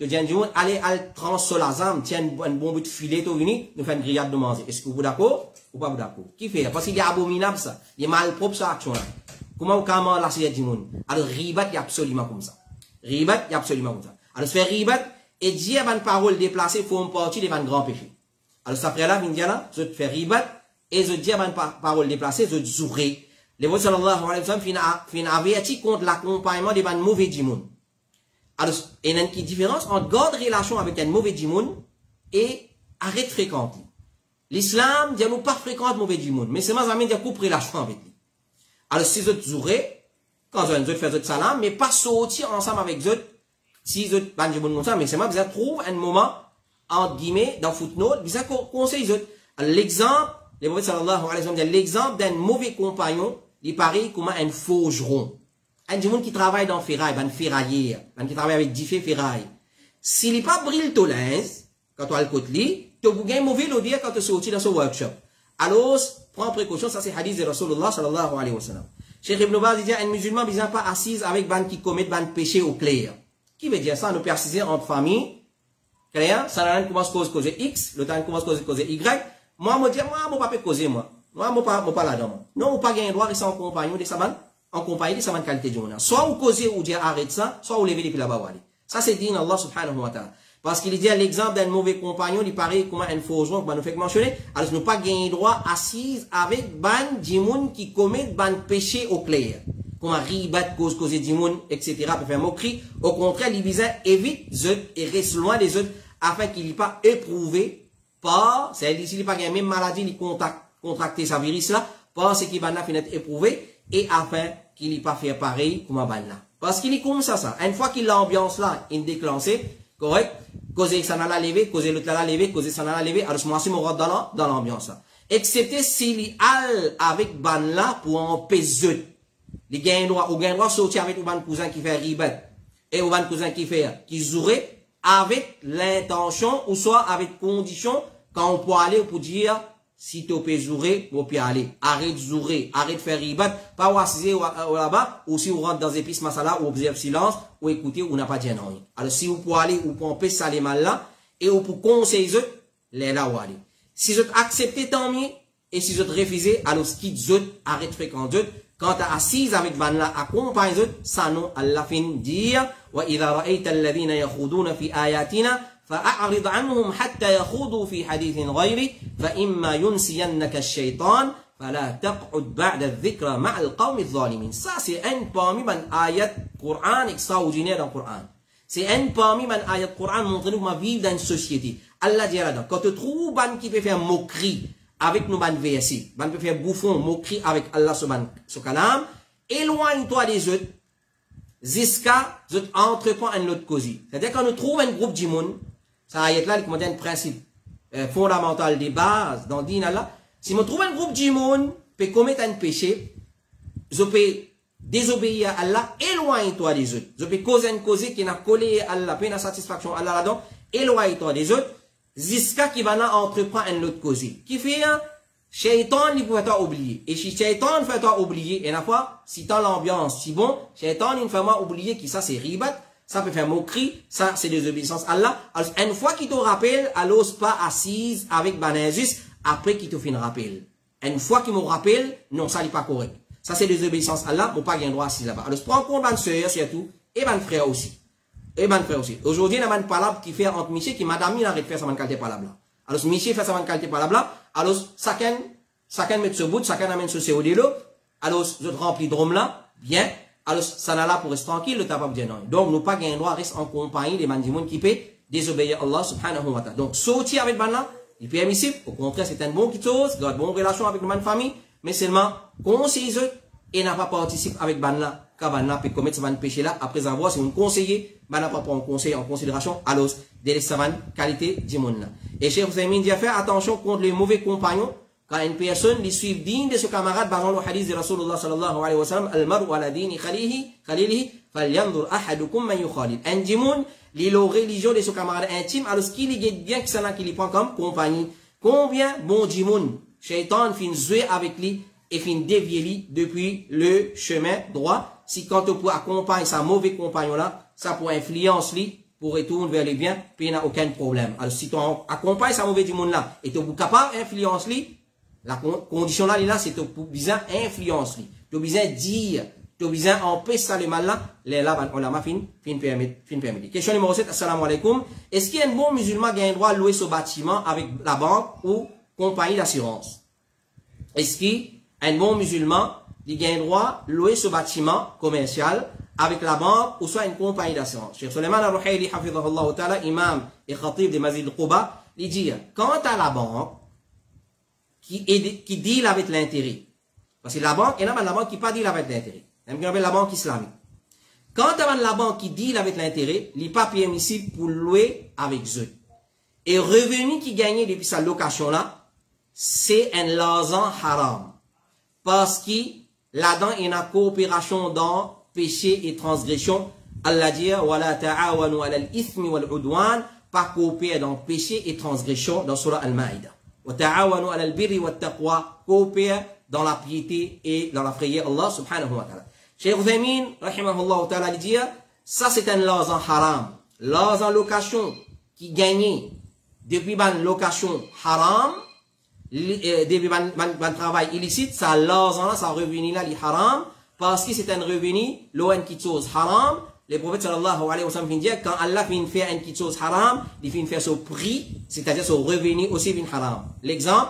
al transolazam, tiens un bon bout de filet, tu venu, nous faisons une grillade de manger. Est-ce que vous êtes d'accord ou pas d'accord? Qui fait? Parce qu'il est abominable ça. Il est mal propre ça action là. Comment on comment la série du monde? Alors, ribat, il y a absolument comme ça. Ribat, il y a absolument comme ça. Alors, se faire ribat, et dire une parole déplacée, il faut une partie de un grand péché. Alors, ça après là, là, je te fais ribat, et je dis une parole déplacée, je te zouré. Le prophète sallallahu alayhi wa sallam fin averti contre l'accompagnement des mauvais du monde. Alors, il y a une différence entre garde relation avec un mauvais du monde et arrête fréquenter. L'islam dit nous pas fréquente mauvais du monde, mais c'est ma amie dit coupe relation avec lui. Alors, si vous zourez, quand vous faites votre salam, mais pas sortir ensemble avec vous, si vous ban du monde comme ça, mais c'est moi, vous trouve un moment, entre guillemets, dans footnote, vous conseille vous. L'exemple, le prophète sallallahu alayhi wa sallam dit l'exemple d'un mauvais compagnon, il paraît comme un forgeron. Un du monde qui travaille dans ferraille, un ferrailleur, un qui travaille avec différentes ferrailles. S'il n'est pas brille ton linge, quand tu as le côté, tu as un mauvais l'odeur quand tu sorti dans ce workshop. Alors, prends précaution, ça c'est hadith de Rasulullah sallallahu alayhi wa sallam. Cheikh Ibn Baz dit, un musulman ne vient pas assise avec ban qui commet ban péché au clair. Qui veut dire ça? Nous préciser entre famille, clair, ça n'a rien commence cause X, le temps commence cause Y. Moi, je dis, moi, je ne peux pas causer, moi. Moi, je ne peux pas là-dedans. Non, on ne peut pas gagner droit de son compagnon de sa ban. En compagnie de sa qualité de journée. Soit vous causez ou dire arrête ça, soit vous levez depuis là-bas. Ça, c'est dit Allah subhanahu wa ta'ala. Parce qu'il dit à l'exemple d'un mauvais compagnon, il paraît comme un forgeron, qu'on nous fait mentionner, alors nous pas gagner droit assise avec ban dimoun qui commet ban péché au clair. Comme un ribat, cause dimoun, etc. pour faire moquerie. Au contraire, il vise évite zut et reste loin des autres afin qu'il n'est pas éprouvé par, c'est-à-dire s'il n'est pas gagné même maladie, il contracter sa virus là, parce qu'il va finir éprouvé, et afin qu'il n'y pas fait pareil comme un ban là. Parce qu'il est comme ça. Une fois qu'il l'ambiance là, il déclenché, correct, causer ça n'a la levé, causer l'autre là la levé, causer ça n'a la levé, alors moi, c'est mon dans l'ambiance là. Excepté s'il y a avec ban là pour en peser. Les gains droit, ou gain droit sortir avec un cousin qui fait ribet, et un cousin qui jouerait, avec l'intention, ou soit avec condition, quand on peut aller pour dire, si tu peux jouer, on peut aller. Arrête de jouer, arrête de faire ribat, pas ou assiser là-bas, ou si vous rentrez dans des pistes masala, ou observe silence, ou écoutez, ou n'a pas dit non. Alors si vous pouvez aller, ou pour empêcher ça les mal là, et ou pour conseiller eux, les là où aller. Si vous acceptez, tant mieux, et si vous refusez, alors quitte eux, arrête de fréquenter eux. Quand tu es assise avec ban là, accompagne eux, ça non, Allah fin dire, wa idha ra'ayta alladhina yakhuduna fi ayatina, فأعرض عنهم حتى يخوضوا في حديث غيره فإما ينسينك الشيطان فلا تقعد بعد الذكرى مع القوم الظالمين. Ça c'est un parmi les ayats Coran extraordinaire dans le Coran. C'est un parmi les ayats Coran montrant comment vivre dans une société. Allah dit là, quand tu trouves ban qui peut faire moquerie avec nous ban versets, ban peut faire bouffon moquerie avec Allah subhanahu wa ta'ala, éloigne-toi des autres. Jusqu'à entreprend un autre cause. C'est-à-dire quand nous trouvons un groupe de monde, ça y est là, il commande un principe fondamental des bases dans le din Allah. Si nous trouvons un groupe de monde, peut commettre un péché, je peux désobéir à Allah, éloigne-toi des autres. Je peux causer une cause qui n'a collé à Allah, pas une satisfaction à Allah là-dedans, éloigne-toi des autres, jusqu'à qu'il va entreprendre un autre cause. Qui fait un Shaitan, il peut oublier. Et si Shaitan fait oublier, et la fois, si dans l'ambiance, si bon, Shaitan, il fait oublier que ça c'est ribat, ça peut faire moquerie, ça c'est désobéissance à Allah. Alors, une fois qu'il te rappelle, alors pas assise avec Banazis, après qu'il te fait un rappel. Une fois qu'il me rappelle, non, ça n'est pas correct. Ça c'est désobéissance à Allah, mon pas gain droit assis là-bas. Alors, prends compte ban sœur, surtout, et ban frère aussi. Et ban frère aussi. Aujourd'hui, il y a une palabre qui fait entre Miché, qui madame, il arrête de faire sa qualité palabre là. Alors, Miché fait sa qualité palabre là, alors, chacun met ce bout, chacun amène ce CO2 là, alors, je remplis de rhum là, bien, alors, ça n'a là pour rester tranquille, le tabac bien non. Donc, nous pas gain droit, reste en compagnie des mandimons qui peut désobéir à Allah subhanahu wa ta'ala. Donc, sortir avec ban là, il est permissible, au contraire, c'est un bon qui chose, garde bonne relation avec la famille, mais seulement, conseiller eux, et n'a pas participé avec ban là, car ban là peut commettre ce péché là, après avoir, si vous conseillez, ban n'a pas prendre conseil en considération, alors, de la qualité du monde là. Et Cheikh Ousmane dit à faire attention contre les mauvais compagnons, quand une personne les suit digne de ses camarades, basant le hadith de Rasulullah sallallahu alayhi wa sallam, al-mar'u ala dini khalilihi, falyanzur ahadukum man yukhalil. Un dimoun, les religions de ses camarades intimes, alors ce qu'il est bien que ça n'a qu'il prend comme compagnie. Combien bon dimoun, Shaitan fin jouer avec lui, et fin dévier lui depuis le chemin droit. Si quand on peut accompagner sa mauvais compagnon là, ça peut influencer lui, pour retourner vers le bien, puis il n'y a aucun problème. Alors, si tu accompagnes sa mauvaise du monde là, et tu es capable d'influencer lui, la condition là, c'est que tu as besoin d'influencer lui. Tu as besoin de dire, tu as besoin d'empêcher ça le mal là, les là, on l'a fin permis. Question numéro 7, assalamu alaikum. Est-ce qu'il y a un bon musulman qui a un droit de louer ce bâtiment avec la banque ou compagnie d'assurance? Est-ce qu'il y a un bon musulman qui a un droit de louer ce bâtiment commercial avec la banque ou soit une compagnie d'assurance? Cheikh Suleiman al-Ruhaili, hafidhahullah ta'ala, imam et khatib de Masjid al-Quba, il dit, quant à la banque qui deal avec l'intérêt, parce que la banque, il y a la banque qui pas deal avec l'intérêt, il y a la banque islamique. Quant à la banque qui deal avec l'intérêt, il n'est pas permissible pour louer avec eux. Et revenu qui gagne depuis sa location là, c'est un l'argent haram. Parce que là-dedans, il y a une coopération dans péché et transgression. Allah dit, wala ta'awanu ala al-ithmi wal-udwan, pas coopérer dans péché et transgression dans Surah Al-Ma'idah. Wa ta'awanu ala al-birri wa taqwa, coopérer dans la piété et dans la prière Allah subhanahu wa ta'ala. Cheikh Ousmane, rahimahullah ta'ala, dit, ça c'est un l'argent haram. L'argent location qui gagne depuis ban location haram, depuis ban travail illicite, ça l'argent là, ça revenu là, li haram, parce que c'est un revenu, l'on qui chose haram, le prophète sallallahu alayhi wa sallam dit, quand Allah vient faire une petite chose haram, il vient faire son prix, c'est-à-dire son revenu aussi vient haram. L'exemple,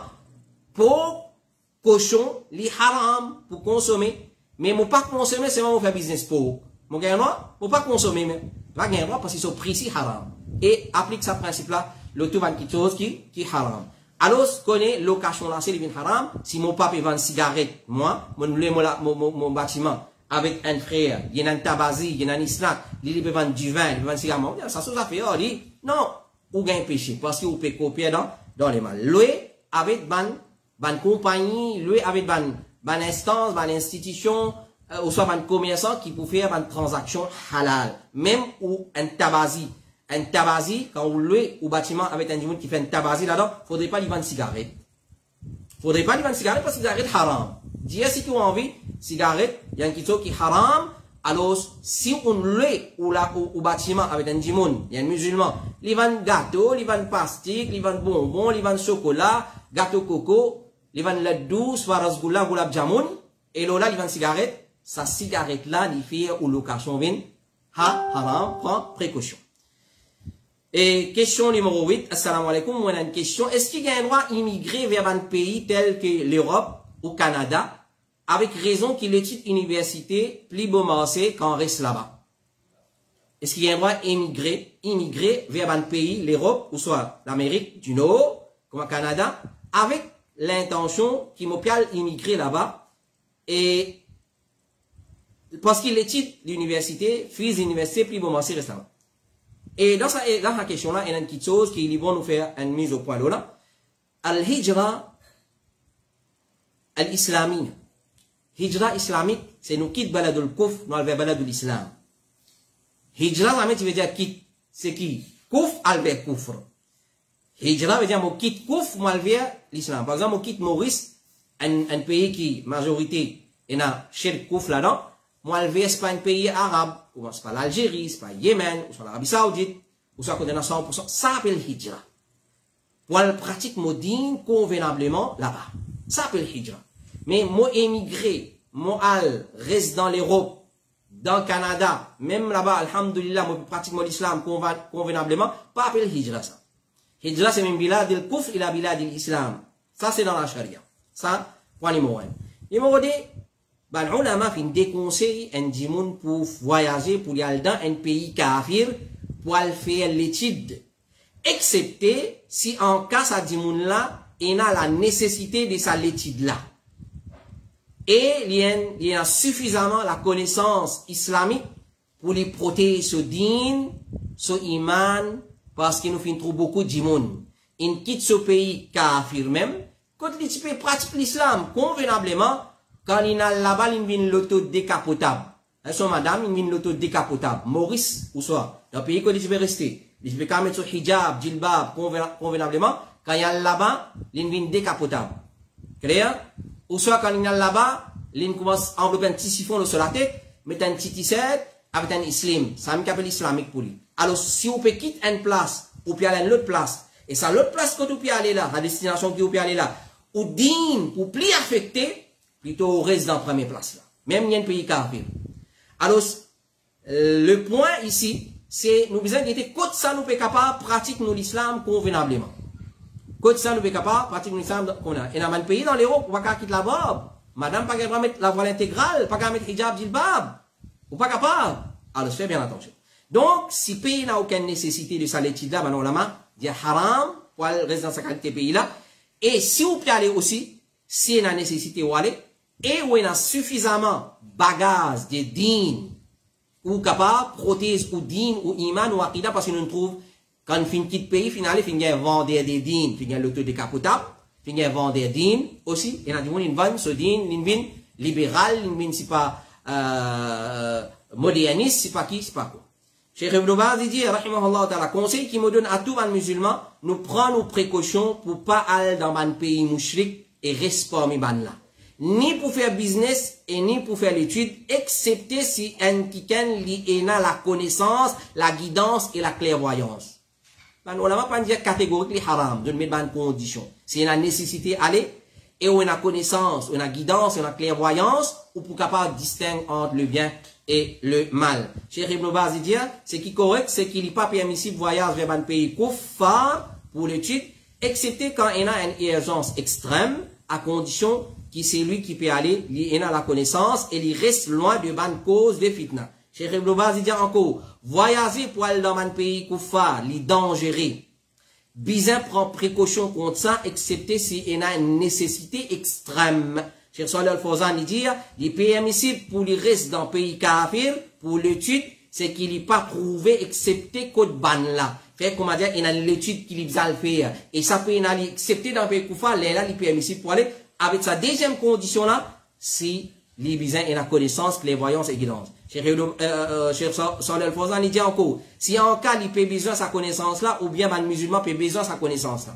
pour cochon, li haram, pour consommer, mais mon pas consommer, c'est moi faire business pour. Mon gain droit, pour pas consommer, mais pas gain droit parce que son prix si haram. Et applique ce principe-là, le tout va une petite chose qui haram. Alors, connaît location là, c'est le haram. Si mon papa vend une cigarette, moi, mon bâtiment, avec un frère, il y a un tabazi, il y a un snack, il peut vendre du vin, il peut vendre une cigarette, ça se fait, oh, dit, non, ou gain péché, parce que vous pouvez copier dans les mal. Lui, avec ban compagnie, lui, avec ban instance, ban institution, ou soit ban commerçant qui peut faire une transaction halal. Même ou un tabazi. Un tabazi, quand vous louez au bâtiment avec un monde qui fait un tabazi là-dedans, faudrait pas lui vendre cigarette. Faudrait pas lui vendre cigarette parce que cigarette haram. Dis si tu as envie, cigarette, il y a quelque chose qui est haram. Alors, si on loue au bâtiment avec un monde, il y a un musulman, il vend gâteau, il vend pastille, il vend bonbons, il vend chocolat, gâteau coco, il vend lait douce, rasgoula, gulab jamoun, et là, il vend cigarette. Sa cigarette là, il fait ou location vin, haram, prend précaution. Et question numéro 8, assalamu alaikum, on a une question. Est-ce qu'il y a un droit immigrer vers un pays tel que l'Europe ou Canada, avec raison qu'il étudie université, plus beau marché quand on reste là-bas? Est-ce qu'il y a un droit immigrer vers un pays, l'Europe, ou soit l'Amérique du Nord, comme le Canada, avec l'intention qu'il m'a immigrer là-bas, et parce qu'il étudie l'université, fils d'université, plus beau marché reste là-bas. Et dans sa question-là, il y a une petite chose qui vont nous faire une mise au point là. Al-Hijra al-Islami. Hijra islamique, c'est nous quitte baladul kufr, nous alver baladul islam. Hijra, ça veut dire quitte, c'est qui? Kufr alver kufr. Hijra veut dire nous quitte kufr, nous alver l'islam. Par exemple, nous quitte Maurice, un pays qui, majorité, il y a shirk kufr là-dedans. Moi, c'est pas un pays arabe, ou c'est pas l'Algérie, c'est pas Yémen, ou c'est l'Arabie Saoudite, ou c'est qu'on est à 100%. Ça s'appelle Hijra. Pour la pratique modine convenablement là-bas. Ça s'appelle Hijra. Mais moi, émigré, moi, reste dans l'Europe, dans le Canada, même là-bas, alhamdoulilah, moi, pratique l'islam convenablement, pas appelé Hijra, ça. Hijra, c'est même bilad il kufr et la bilad il islam. Ça, c'est dans la charia. Ça, point numéro 1. Numéro 2, ben, on a fait des conseils pour voyager, pour aller dans un pays kafir, pour aller faire l'étude. Excepté si en cas ça dit là, il a la nécessité de sa l'étude là. Et il y a suffisamment la connaissance islamique pour les protéger ce din, ce iman, parce qu'il nous fait trop beaucoup de monde. Il quitte ce pays kafir même, quand il peut pratiquer l'islam convenablement, quand il a là-bas, il vient l'auto décapotable. Son madame, il vient l'auto décapotable. Maurice, ou soit, dans le pays qu'il peut rester. Il peut quand mettre son hijab, djilbab, convenablement. Quand il a là-bas, il vient décapotable. Clair? Ou soit, quand il a là-bas, il commence à envelopper un petit siphon sur la tête, mettre un petit t-shirt, avec un islam. Ça me appelle islamique pour lui. Alors, si on peut quitter une place, ou puis aller à une autre place, et ça, l'autre place que tu peux aller là, la destination que tu peux aller là, ou digne, ou plus affecté, plutôt reste dans la première place là. Même il y a un pays kafir. Alors, le point ici, c'est, nous besoin d'être, côté ça nous peut capable pratiquer l'islam convenablement. Côté ça nous peut capable pratiquer l'islam convenablement. Et dans un pays dans l'Europe, on va pas quitter la barbe. Madame, pas capable mettre la voile intégrale, pas capable mettre hijab, djilbab. Ou pas capable. Alors, fais bien attention. Donc, si le pays n'a aucune nécessité de sa l'étude là, maintenant, la il y a haram, pour rester dans sa qualité pays là. Et si vous pouvez aller aussi, si il y a nécessité où aller, et où il y a suffisamment bagages de din, ou capable, prothèse, ou din, ou iman, ou akida, parce que nous trouvons, quand on finit le pays, finalement, il y a un vendeur des din, il y a l'auto décapotable, il y a un vendeur des din, aussi, il y a des gens qui vendent ce din, ils viennent libéral, ils viennent, c'est pas, moderniste, c'est pas qui, c'est pas quoi. Cheikh Ibn Baz dit, rahimahullah ta'ala, conseil qui me donne à tout un musulman, nous prenons nos précautions pour pas aller dans un pays mouchrik et rester parmi ban là. Ni pour faire business et ni pour faire l'étude, excepté si un quelqu'un a la connaissance, la guidance et la clairvoyance. Ben, on ne va pas dire catégoriquement haram, de mettre dans une condition. Si il y a nécessité aller, et on a connaissance, on a guidance, on a clairvoyance, ou pour capable distinguer entre le bien et le mal. Cheikh Ibn Baz dit, ce qui est correct, c'est qu'il n'est pas permissible de voyager vers un pays kuffar pour l'étude, excepté quand il y a une urgence extrême, à condition que c'est lui qui peut aller, il a la connaissance, et il reste loin de bonne cause de fitna. Cheikh Ibn Baz dit encore, voyager pour aller dans un pays kuffar, il est dangereux. Bizin prend précaution contre ça, excepté s'il y a une nécessité extrême. Cheikh Salih Al-Fawzan dit, il est permissible pour les restes dans le pays kafir, pour l'étude, c'est qu'il n'est pas prouvé, excepté code ban là. Fait comment dire, il y a l'étude qu'il va faire. Et ça peut être accepté dans le pays koufa, là, il est permissible pour aller. Avec sa deuxième condition là, si les bizins ont la connaissance, clairvoyance et guidance. Cheikh Salih Al-Fawzan dit encore, si en cas il peut besoin sa connaissance là, ou bien le musulman peut besoin sa connaissance là.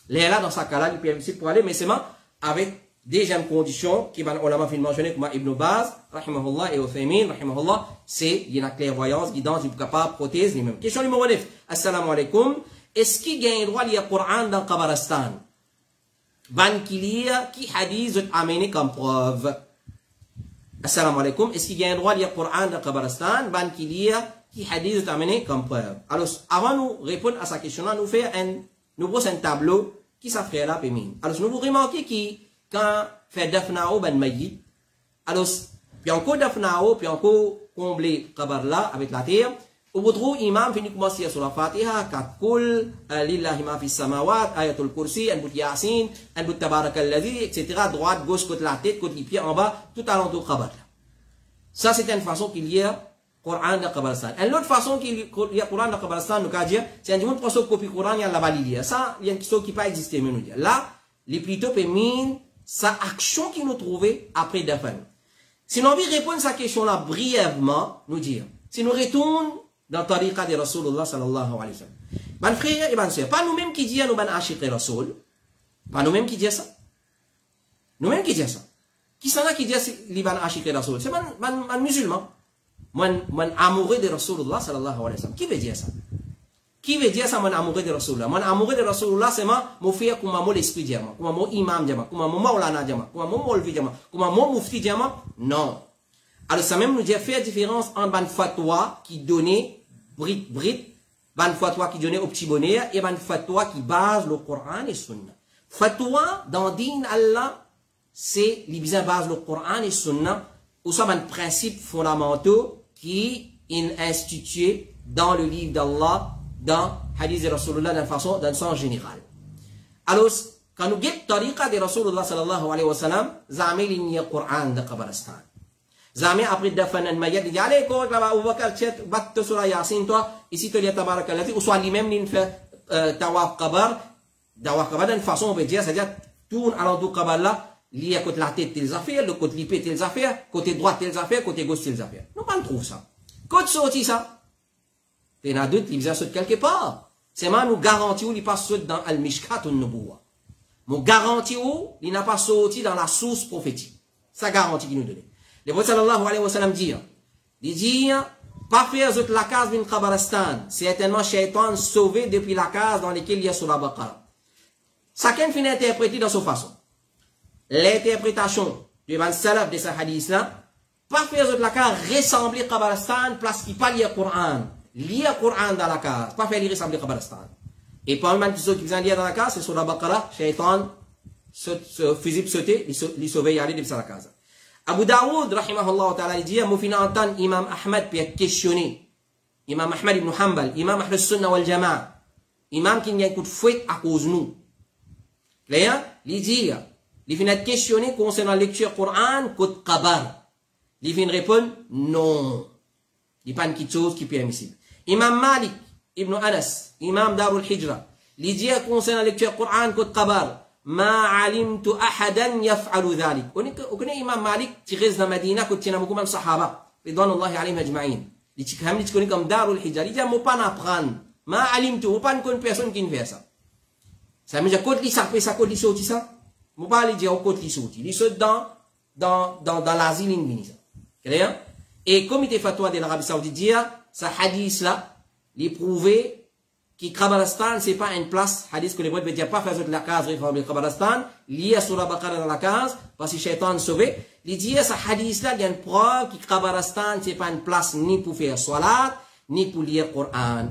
Là, dans ce cas-là, il est permissible pour aller, mais seulement avec deuxième condition, qui va ulama fin mentionner comme Ibn Baz, rahimahullah, et Uthaymin, rahimahullah, c'est, il y a la clairvoyance, guidance, il est capable, prothèse, les mêmes. Question numéro 9. Assalamu alaikum. Est-ce qu'il y a un droit à lire le Coran dans Kabaristan? Ban qui lit, qui hadith amené comme preuve? Assalamu alaikum. Est-ce qu'il y a un droit à lire le Coran dans Kabaristan? Ban qui lit, qui hadith amené comme preuve? Alors, avant nous répondre à sa question-là, nous faisons un tableau qui s'appelle la pémine. Alors, nous vous remarquez qui, quand fait dafnao ben maït, alors, puis encore dafnao, puis encore combler kabar là avec la terre, au bout de imam finit commencer sur la Fatiha, katkul, lillahi ma fi samawat, ayatul kursi, un bout yasin, un bout tabarakalladhi, etc. Droite, gauche, côté la tête, côté les pieds en bas, tout alentour kabar là. Ça, c'est une façon qu'il y a Coran de Kabaristan. Une autre façon qu'il y a Coran de Kabaristan, nous qu'à dire, c'est un jour pour copie Coran, il y a la validité. Ça, il y a une question qui pas existé, mais nous dire. Là, les plutôt pémines, sa action qui nous trouvait après Dafan. Si nous envie répondre à cette question-là brièvement, nous dire, si nous retournons dans le tariqa de Rasulullah sallallahu alayhi wa sallam. Ben frère et ben sœur, pas nous-mêmes qui disons nous ben achiq Rasul, pas nous-mêmes qui disons ça. Nous-mêmes qui disons ça. Qui sont là qui disent les ben achiq Rasul? C'est ben musulman. Mon amoureux de Rasulullah sallallahu alayhi wa sallam. Qui veut dire ça? Qui veut dire ça, mon amoureux de Rasulullah? Mon amoureux de Rasulullah, c'est mon frère, comme mon l'esprit diamant, comme mon imam diamant, comme mon maulana diamant, comme mon molvi diamant, comme mon mufti diamant. Non. Alors, ça même nous dit faire différence entre ban fatwa qui donnait brit, ban fatwa qui donnait au petit bonheur, et ban fatwa qui base le Coran et Sunna. Fatwa, dans din Allah, c'est les besoins base le Coran et Sunna, ou ça, ban principes fondamentaux qui est institué dans le livre d'Allah, dans hadith de Rasulullah d'un sens général. Alors, quand nous guettons tariqa de Rasulullah sallallahu alayhi wa sallam, zamé l'igné Coran de Kabaristan. Zamé après d'afan al-mayad, il dit, allez, correct là-bas, Abu Bakr, tchet, batte sur la yasin, toi, ici, tu lias tabarakallah, ou soit lui-même, il fait tawaf kabar, d'une façon, on peut dire, c'est-à-dire, tourne à l'endroit kabar là, lié à côté la tête, telles affaires, le côté l'ipé, telles affaires, côté droit, telles affaires, côté gauche, telles affaires. Nous, pas trouve ça. Côté sorti ça. Il y en a d'autres qui viennent quelque part. C'est moi, nous garantissons qu'il passe dans Al-Mishkat ou Nubuwa. Nous garantissons qu'il n'a pas sorti dans la source prophétique. Ça garantit qu'il nous donne. Le prophète sallallahu alayhi wa sallam dit, pas faire la case d'une Kabaristan. Certainement, Shaitan sauvé depuis la case dans laquelle il y a sur la Baqara. Chacun finit interpréter dans sa façon. L'interprétation du salaf de ce hadith-là, pas faire la case ressembler Kabaristan, place qui parle le Coran. Lire le Coran dans la case, pas faire lire ressembler Kabaristan. Et parmi les gens qui viennent lire dans la case, c'est sur la Baqara, Shaitan, fusible sauter, il sauve y aller depuis la case. Abu Daoud, rahimahullah ta'ala, il dit, moi, fin entendre Imam Ahmad puis questionner. Imam Ahmad ibn Hanbal, Imam Ahl Sunnah wal Jama'a. Imam qui n'y a un coup de fouet à cause de nous. Clair? Il dit, il vient questionner concernant la lecture Coran, côté Kabar. Il vient répondre, non. Il n'y a pas une chose qui est permissible. Imam Malik, Ibn Anas, Imam Darul Hijra, il dit concernant la lecture Coran, côté Kabar, ma alimtu ahadan yaf'alu dhalik. On connaît Imam Malik, qui reste dans Medina, côté n'a beaucoup de sahaba, ridwanullahi alayhim ajma'in. Il dit comme Darul Hijra, il dit, moi pas n'apprendre. Ma alimtu, moi pas une personne qui ne fait ça. Ça veut dire, côté li ça fait ça, côté li sorti ça. Moi pas lui dire, côté li sorti. Il saute dans l'asile, il vient ça. Clair? Et comité fatwa de l'Arabie Saoudite dit, ce hadith-là, il prouvé que Kabaristan, c'est pas une place, hadith que les voix ne dire pas faire de la case réformer Kabaristan, lié sur la Baqara dans la case, parce que Shaitan sauvé. Il dit, ce hadith-là, il y a une preuve que Kabaristan, c'est pas une place ni pour faire salat, ni pour lire Coran.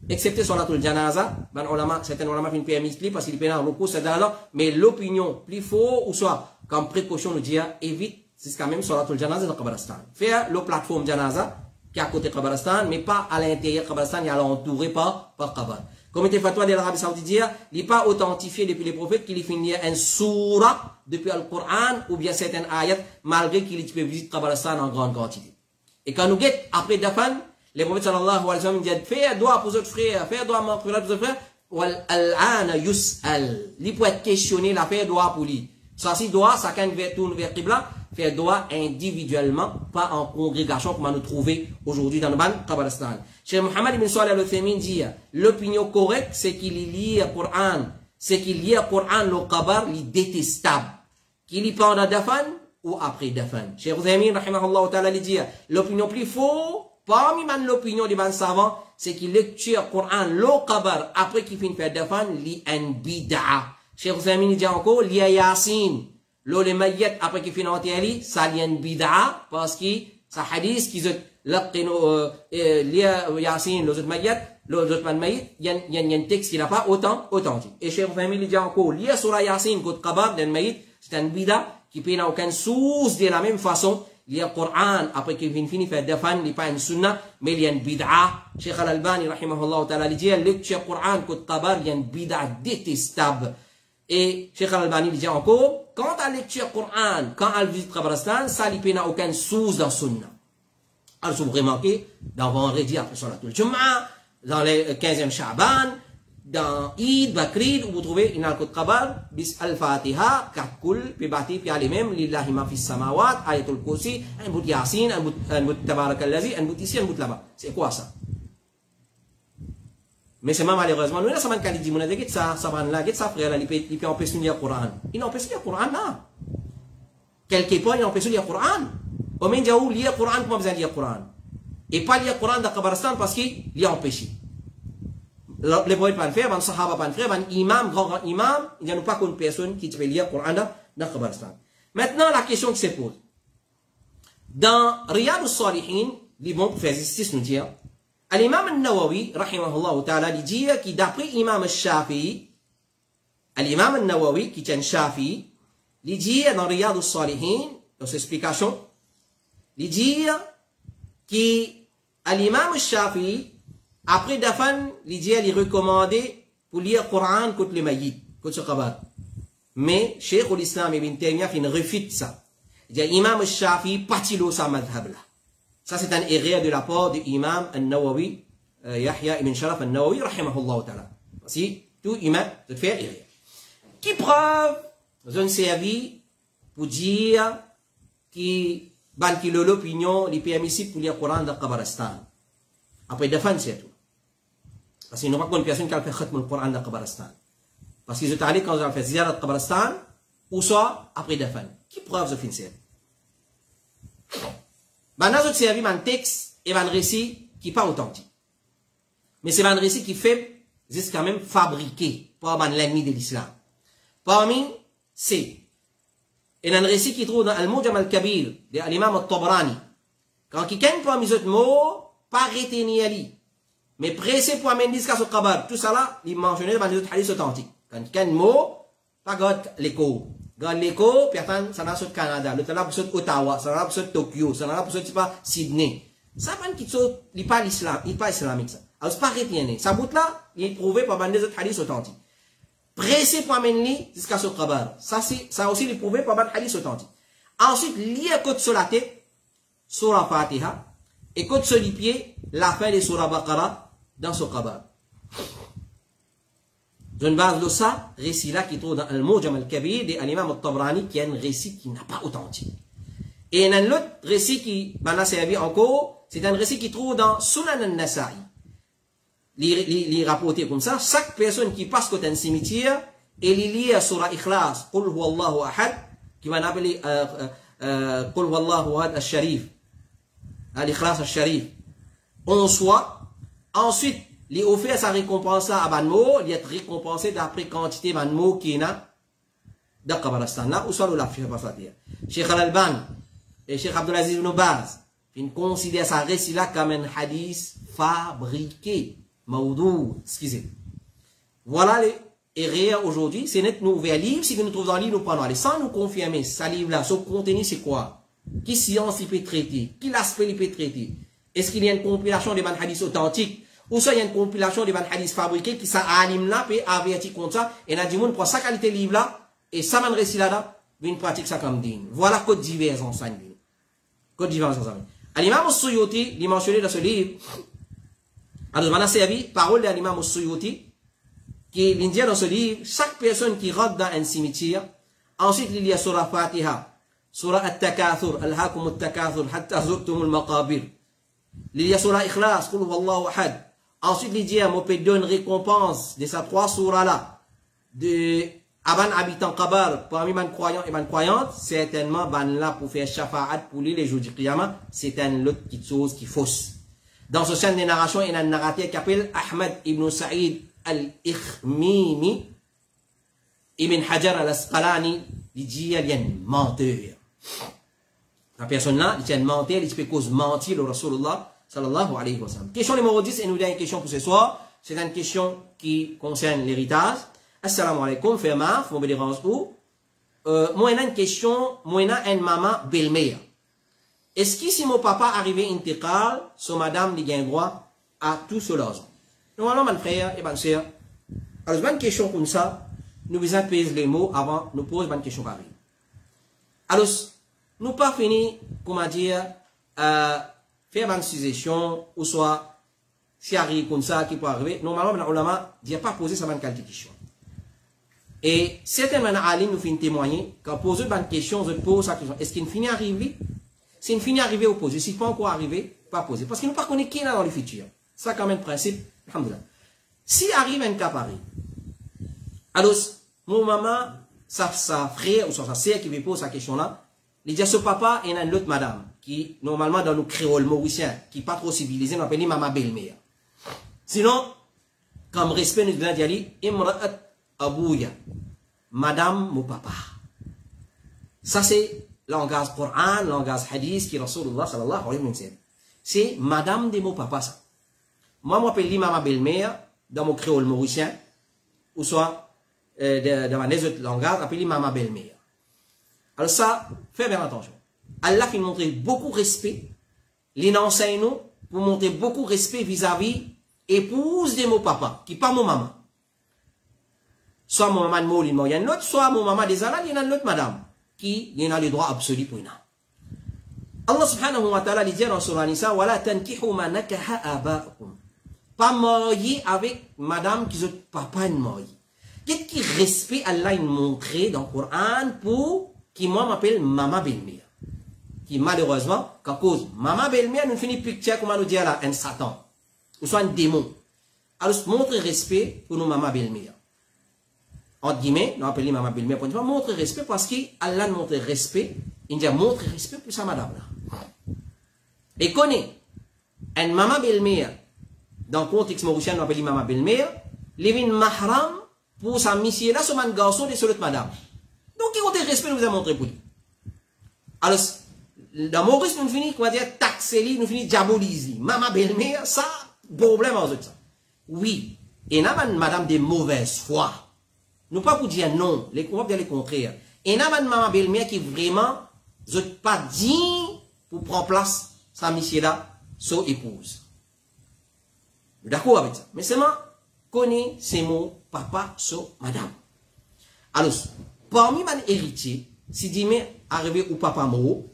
Excepté salatul janaza, ben ulama, certains ulama fin permis parce qu'il peut en recours, c'est là, mais l'opinion, plus faux, ou soit, comme précaution, nous dit, évite, c'est quand même salatul janaza dans Kabaristan. Faire le plateforme janaza, qui est à côté de Kabaristan, mais pas à l'intérieur de Kabaristan, il est entouré par Kabar. Comité fatwa de l'Arabie Saoudite il n'est pas authentifié depuis les prophètes qu'il finit un surah depuis le Coran ou bien certaines ayats malgré qu'il peut visiter Kabaristan en grande quantité. Et quand nous guettons après Dafan, les prophètes sallallahu alayhi wa sallam disent fais doigt pour votre frère, fais doigt pour votre frère, wal al'ana yus'al. Il peut être questionné, la faire doigt pour lui. Ça si doigt, ça quand tourne vers Qibla, faire doigt individuellement, pas en congrégation comme nous trouver aujourd'hui dans le ban Kabaristan. Cheikh Mohammed ibn Salih al-Uthaymin dit l'opinion correcte c'est qu'il lit le Coran, c'est qu'il lit le Coran le Kabar, il détestable. Qu'il y pendant Dafan ou après Dafan. Cheikh Uthaymin rahimahullah ta'ala dit l'opinion plus faux parmi l'opinion des ban savants c'est qu'il lecture le Coran le Kabar après qu'il finit faire Dafan li un bid'a. Cheikh Uthaymin dit encore li Yasin le mayyat après qu'il finit enterré ça li un bid'a parce que ça hadith qui لقنوا Yasin les autres mayyat les autres man mayyit il y a un texte qui n'a pas autant authentique et Cheikh Uthaymin dit encore li surah Yasin côté Kabar d'un mayyit c'est un bid'a qui peut n'a aucune source de la même façon il y a le Coran après qu'il finit faire Dafan il n'y a pas une sunna mais il y a une bid'a. Cheikh Al-Albani rahimahullah ta'ala dit lecture Coran côté Kabar il y a une bid'a détestable. Et Cheikh Al-Albani dit encore quand à lecture Coran quand elle visite Kabaristan ça il n'a aucune source dans sunna. Alors, vous remarquez, dans vendredi après Salatul Jum'a, dans les 15e Sha'ban, dans Eid, Bakrid, où vous trouvez une alcool Kabar, bis al-Fatiha, 4 kul, puis bâti, puis allez même, lillahi ma fis samawat, ayatul kursi, un bout Yasin, un bout Tabarakallazi, un bout ici, un bout là-bas. C'est quoi ça? Mais c'est malheureusement, nous, là, ça m'a dit, mon avis, ça va là, ça frère, là, il peut empêcher de lire le Coran. Il n'empêche de lire le Coran, là. Quelque part, il empêche de lire le Coran. Au moins, il y a lire le Coran, comment besoin de lire le Coran. Et pas lire le Coran dans Kabaristan parce qu'il est empêché. Les prophètes pas faire, les sahaba pas faire, les imams, grand imam, il n'y a pas qu'une personne qui peut lire le Coran dans Kabaristan. Maintenant, la question qui se pose. Dans Riyad al-Salihin, les bons pour faire justice nous dire, l'imam al-Nawawi, rahimahullah ta'ala, il dit que d'après l'imam al-Shafi'i, l'imam al-Nawawi, qui est un Shafi'i, il dit dans Riyad al-Salihin, dans ses explications, il dit que l'imam al-Shafi'i, après Dafan, il dit qu'il est recommandé pour lire le Coran contre les maïs, contre ce Kabar. Mais Cheikh al-Islam ibn Taymiyyah il refute ça. Il dit l'imam al-Shafi'i patilo sa madhab là. Ça c'est un erreur de la part de l'imam al-Nawawi, Yahya ibn Sharaf al-Nawawi, rahimahullah ta'ala. Si tout imam se fait erreur. Qui preuve, nous avons servi pour dire que l'opinion est permissible pour lire le Coran dans le Kabaristan. Après Dafan, c'est tout. Parce qu'il n'y a pas de personne qui a fait le Coran dans le Kabaristan. Parce qu'ils sont allés quand ils ont fait Ziyarat de Kabaristan, ou soit après Dafan. Qui preuve ce fin c'est? Ben, nous avons servi un texte et un récit qui n'est pas authentique. Mais c'est un récit qui fait, c'est quand même fabriqué par l'ennemi de l'islam. Parmi, c'est un récit qui trouve dans Al-Mujam al-Kabir de l'imam al-Tabrani. Quand quelqu'un prend mes autres mots, pas retenir ali, mais pressé pour amener jusqu'à ce Kabar, tout ça là, il mentionnait dans les autres hadiths authentiques. Quand quelqu'un mot, pas garde l'écho. Garde l'écho, puis attends, ça n'a pas de Canada, l'autre là pour Ottawa, ça n'a pas de Tokyo, ça n'a pas de Sydney. Ça pas qui saute, il n'est pas l'islam, il n'est pas islamique ça. Alors c'est pas retenir. Ça bout là, il est prouvé par les autres hadiths authentiques. Pressé pour amener jusqu'à ce Kabar. Ça aussi il est prouvé par les hadiths authentiques. Ensuite, lié côté sur la tête, sur la Fatiha, et côté sur les pieds, la fin de Surah Baqarah dans ce Kabar. D'une base de ça, récit là qui trouve dans Al-Mujam al-Kabir de l'imam al-Tabrani qui est un récit qui n'a pas authentique. Et un autre récit qui m'en a servi encore, c'est un récit qui trouve dans Sunan al-Nasa'i. Les rapportés comme ça, chaque personne qui passe côté un cimetière, et il lit Surah Ikhlas, Qul huwallahu ahad, qui va appeler Qul huwallahu ahad al-Sharif, al-Ikhlas al-Sharif. On soit, ensuite, il offert sa récompense à Banmo, il est récompensé d'après quantité Banmo qui est là, dans Kabaristan, là, ou soit le Lafir Bafatir. Cheikh Al-Albani et Cheikh Abdulaziz ibn Baz, ils considèrent sa récit là comme un hadith fabriqué, maudou, excusez. Voilà les erreurs aujourd'hui, c'est notre nouvel livre, si vous nous trouvez dans le livre, nous prenons, allez, sans nous confirmer, ce livre là, ce contenu c'est quoi? Qui science il peut traiter? Qui l'aspect il peut traiter? Est-ce qu'il y a une compilation des hadiths authentiques? ou soit il y a une compilation de hadiths fabriqués qui ça anime là, puis averti comme ça, et n'a dit, pour sa qualité livre là, et ça m'a réussi là, une pratique ça comme dit. Voilà code divers en ça. Code divers en ça. L'imam Suyuti, il mentionné dans ce livre, alors, on a servi parole de l'imam Suyuti, qui dit dans ce livre, chaque personne qui rentre dans un cimetière, ensuite il y a surah Fatiha, surah At-Takathur, Al-Hakum At-Takathur, Hatta Zurtum Al-Maqabir. Il y a surah Ikhlas, Qul Huwallahu Ahad. Ensuite il dit, on peut donner une récompense de ces trois surahs-là, de Aban habitant Kabar, parmi les croyants et les croyantes, certainement, ban là pour faire shafa'at pour lui les jours du Qiyamah, c'est une autre petite chose qui fausse. Dans ce chaîne de narration, il y a un narrateur qui s'appelle Ahmad ibn Sa'id al-Ikhmimi, Ibn Hajar al-Asqalani, il dit, il y a un menteur. La personne là, il y a un menteur, il peut cause mentir le Rasulullah, sallallahu alayhi wa sallam. Question numéro 10, et nous avons une question pour ce soir. C'est une question qui concerne l'héritage. Assalamu alaikum, frère Maf, mon bédérance où? Moi, j'ai une question, moi, j'ai une maman belle-mère. Est-ce que si mon papa arrivait intégral, son madame, il a droit à tout cela? Normalement, mon frère et ma soeur, alors, une question comme ça, nous besoin de peser les mots avant nous poser une question pareille. Alors, nous pas fini, comment dire, faire une suggestion, ou soit, si arrive comme ça, qui peut arriver, normalement, on n'a pas posé ça une question. Et certains alim nous font témoigner, quand pose une question, je pose la question, est-ce qu'il finit arriver? Si une finit arriver, opposé. Si pas encore arrivé, pas posé. Parce qu'il ne pas connaît qui est là dans le futur. Ça, quand même, principe. Alhamdoulilah. Si arrive un cas pareil, alors, mon maman, sa frère ou sa sœur qui me pose sa question-là, il dit à ce papa et une autre madame, qui, normalement, dans nos créoles mauriciens, qui n'est pas trop civilisé, on appelle maman belle-mère. Sinon, comme respect, nous devons dire, Imra'at Abouya, madame, mon papa. Ça, c'est langage Coran, langage hadith, qui Rasulullah sallallahu alayhi wa sallam. C'est madame de mon papa, ça. Moi, je m'appelle maman belle-mère, dans mon créole mauricien, ou soit, dans ma autres langage, appelé maman belle-mère. Alors ça, faites bien attention. Allah fait montrer beaucoup de respect, les enseigne nous, pour montrer beaucoup de respect vis-à-vis épouse de mon papa, qui n'est pas mon maman. Soit mon maman de Moulin, il y a une autre, soit mon maman des Arabes, il y a une autre madame, qui a le droit absolu pour une. Allah subhanahu wa ta'ala dit dans Surah Nisa, Wala tankihu ma nakaha aba'ukum. Pas marié avec madame qui est papa de marié. Qu'est-ce qui respect Allah a montré dans le Coran pour qui moi m'appelle maman belle-mère. Qui malheureusement, qu'à cause maman belle-mère, nous finit picture comme on nous dit là, un Satan. Ou soit un démon. Alors, montre respect pour nos maman belle-mère. Entre guillemets, nous appelons maman belle-mère pour dire, montre respect parce qu'Allah montre respect. Il dit, montre respect pour sa madame là. Et connaît, une maman belle-mère, dans le contexte mauricien, nous appelons maman belle-mère, il y a une mahram pour sa mission là, sur un garçon et sur l'autre madame. Donc, il y a un respect, nous avons montré pour lui. Alors, dans Maurice, nous finissons, comment dire, taxer, nous finissons diaboliser. Maman belle-mère, ça, problème en ça. Oui, et n'a pas madame de mauvaise foi. Nous pas pour dire non, on va dire le contraire. Et n'a pas maman belle-mère qui vraiment, je pas dit pour prendre place, sa mission là, son épouse. D'accord avec ça. Mais seulement, connaît ces mots, papa, so, madame. Alors, parmi mes héritiers, si dit mais arrivé au papa mot,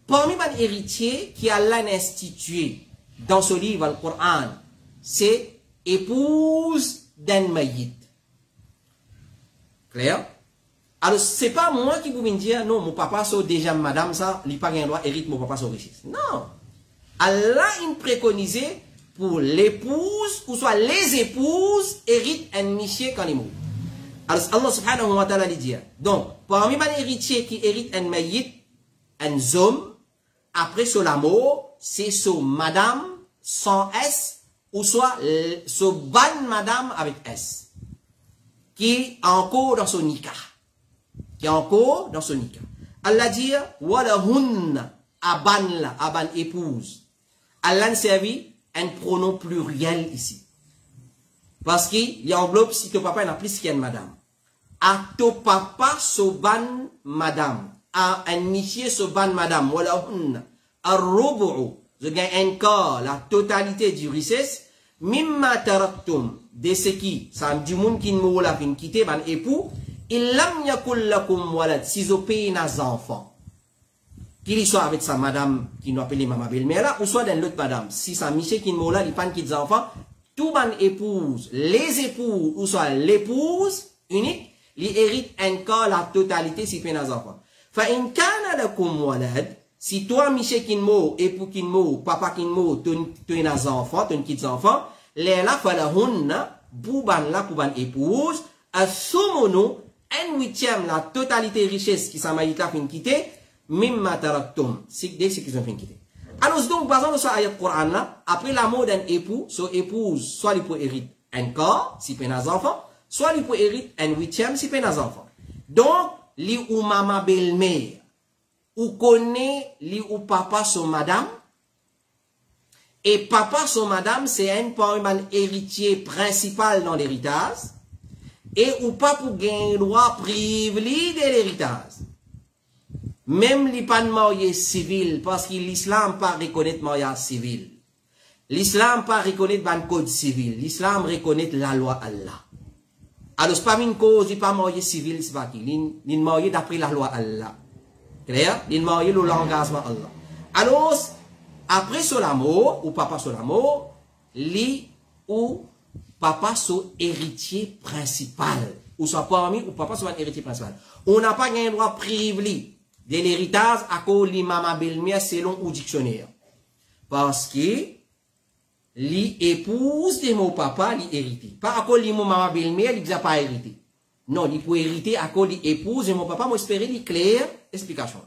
parmi mes héritiers qui a l'institué dans ce livre, le Coran, c'est épouse d'un maïd. Clair? Alors, c'est pas moi qui vous me dire, non, mon papa, c'est déjà madame, ça, il n'a pas un droit, hérite mon papa, c'est richesse. Non. Allah, il préconisait pour l'épouse, ou soit les épouses, héritent un monsieur quand il meurt. Alors, Allah subhanahu wa ta'ala dit, donc, parmi mes héritiers qui héritent un maïd, un homme, après cela mort, c'est ce madame sans S, ou soit ce ban madame avec S, qui est encore dans son nikah. Qui est encore dans son nikah. Allah dit, walahun, aban épouse. Allah servi un pronom pluriel ici. Parce qu'il y a enveloppe si ton papa n'a plus qu'une madame. À ton papa, soban madame. À un monsieur, soban madame. Walahun, arrubu'u. Je gagne un quart, la totalité du richesse. mimma taraktum, de ce qui, ça me dit moun qui ne la fin quitter, ban époux, il lam yakul lakum walad, si zo paye nas enfants. Qu'il soit avec sa madame, qui nous appelle maman belle-mère là, ou soit dans l'autre madame. Si sa miché qui ne la, il pan quitte enfants, tout ban épouse, les épouses, ou soit l'épouse unique, li hérite encore la totalité si paye nas enfants. Fa in kana lakum walad, si toi, Michel Kinmo, époux Kinmo, papa Kinmo, tu as des enfants, tu as des enfants, les là, falahunna, bouban là, pour ban épouse, à somono, un huitième, la totalité richesse qui s'en m'a fin quitté, mimma taraktum, c'est dès ce qu'ils ont fin quitté. Alors, donc, basant sur ayat Coran là, après la mort d'un époux, son épouse, soit il peut hériter un corps, si il a des enfants, soit il peut hériter un huitième, si il a des enfants. Donc, li ou maman belle-mère, ou connaît li ou papa son madame, et papa son madame c'est un héritier principal dans l'héritage, et ou pas pour gagner droit privé de l'héritage. Même li pas de mariage civil, parce que l'islam pas reconnaître mariage civil. L'islam pas reconnaître ban code civil. L'islam reconnaît la loi Allah. Alors c'est pas une cause, il pas mariage civil, c'est pas qui. Il mariage d'après la loi Allah. Clair? Il marié l'engagement Allah. Alors, après son amour, ou papa son amour, li ou papa son héritier principal. Ou soit parmi, ou papa son héritier principal. On n'a pas un droit privé de l'héritage à cause de maman belle-mère selon ou dictionnaire. Parce que, li épouse de mon papa, li hérité. Pas à cause de mon maman belle-mère, il n'a pas hérité. Non, il peut hériter à cause de l'épouse et mon papa, moi espérer les claires explications.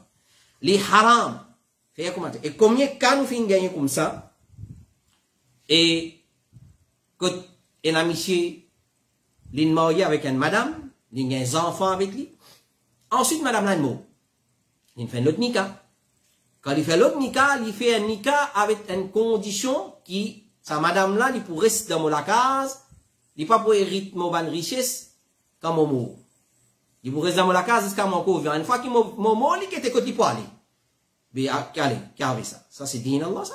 Les haram. Et combien de cas nous finissons gagner comme ça? Et quand un ami, il est marié avec une madame, il a des enfants avec lui. Ensuite, madame l'a mort. Il fait l'autre nika. Quand il fait l'autre nika, il fait un nika avec une condition qui, sa madame là, il pourrait rester dans la case, il pas pour hériter mon bonne richesse. Quand mon mot, il vous reste dans la case jusqu'à mon couvert. Une fois qu'il mon mot, il était côté pour aller. Mais, allez, qu'avec ça. Ça, c'est digne Allah, ça.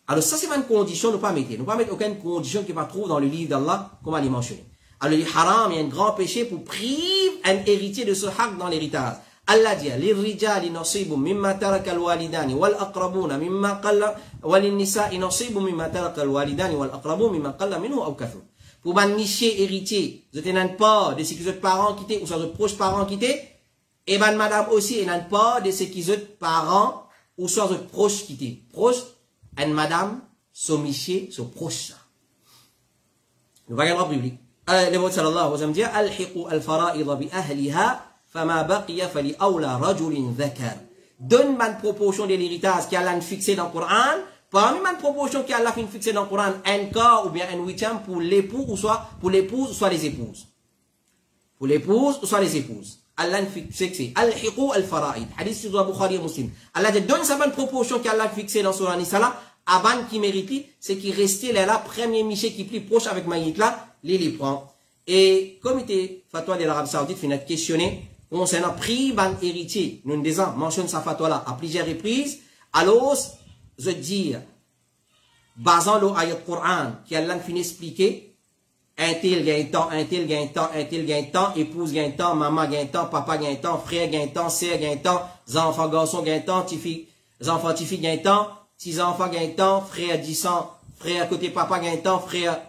Alors, ça, c'est une condition, nous pas mettre. Nous pas mettre aucune condition qui va trouver dans le livre d'Allah, comme elle est mentionné. Alors, le haram, il y a un grand péché pour priver un héritier de ce haq dans l'héritage. Allah dit, للرجال نصيب مما ترك الوالدان والأقربون مما قل وللنساء نصيب مما ترك الوالدان والأقربون مما قل منه أو كثر. Pour ban miché héritier, vous n'avez pas de ce qui autres parents quittés ou soit de proches parents quittés, et ban madame aussi, n'avez pas de ce qui autres parents ou soit de proches quittés. Proches, et madame, son miché, son proche. Nous voyons le public. Le prophète sallallahu alayhi wa sallam dit, Al-hiqu al-fara'idha bi ahliha, fama baqiya fali awla rajulin dhakar. Donne ma proportion de l'héritage qui a fixé dans le Coran. Parmi ma proportion qui a la fin fixée dans le Coran, un quart ou bien un huitième pour l'époux ou soit pour l'épouse ou soit les épouses. Pour l'épouse ou soit les épouses. Allah fixe c'est al-hiqu al-fara'id. Hadith sur Bukhari et Muslim. Allah donne sa bonne proportion qui a la fixée dans Surah Nisa, avant qui mérite, c'est qui restait là, premier miché qui plus proche avec Maït là, les prend. Et comme était fatwa de l'Arabie Saoudite, finit questionner, concernant prix ban héritier, nous disons, mentionne sa fatwa là à plusieurs reprises, alors, je dis, basant l'ayat Coran, qui a fini expliquer, un tel gagne temps, un tel gagne temps, un tel gagne temps, épouse gagne temps, maman gagne temps, papa gagne temps, frère gagne temps, sœur gagne temps, enfants garçons gagne temps, enfants filles gagne temps, petits enfants gagne temps, frère 10 ans, frère côté papa gagne temps, frère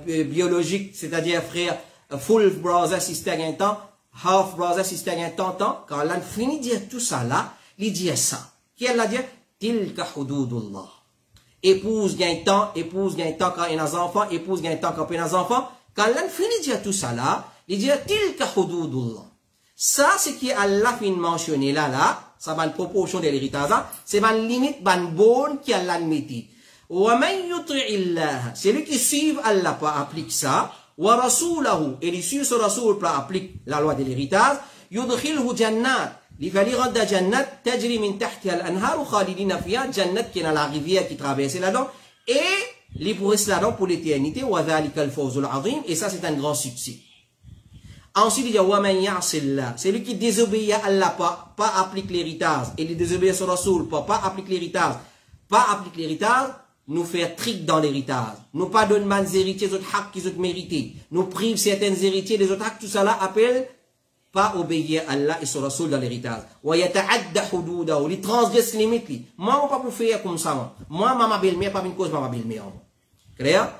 biologique, c'est-à-dire frère full brother sister gagne temps, half brother sister gagne temps. Quand elle a fini de dire tout ça là, il dit ça. Qui elle a dit? Tilka hududullah. Épouse gagne temps quand il y a des enfants, épouse gagne temps quand il y a des enfants. Quand elle finit de dire tout ça là, il dit tilka hududullah. Ça, c'est qui Allah fin mentionné là, ça va une proportion de l'héritage, c'est une limite, une bonne qui Allah metti. Wa man yuti'illah, c'est lui qui suit Allah pas applique ça, wa rasulahu, et lui suit ce rasoul pas applique la loi de l'héritage, yudkhilhu jannat. Il fallait rendre Jannat, tajri min tahtiha al-anhar khalidina fiha, Jannat qui est dans la rivière qui traverse là-dedans, et les pour rester là-dedans pour l'éternité, wa dhalika al-fawz al-azim, et ça c'est un grand succès. Ensuite il y a wa man ya'sillah, c'est lui qui désobéit à Allah, pas applique l'héritage, et il désobéit à son rasoul, pas applique l'héritage, nous faire trick dans l'héritage. Nous pas donner mal héritiers, autres hacks qu'ils ont mérité. Nous prive certains héritiers, les autres hacks, tout ça là appelle pas obéir à Allah et son Rasoul dans l'héritage. Wa yata'adda hududahu, li transgresse les limites li. Moi, on pas pour faire comme ça. Moi, ma belle-mère, pas une cause, ma belle-mère. Clair?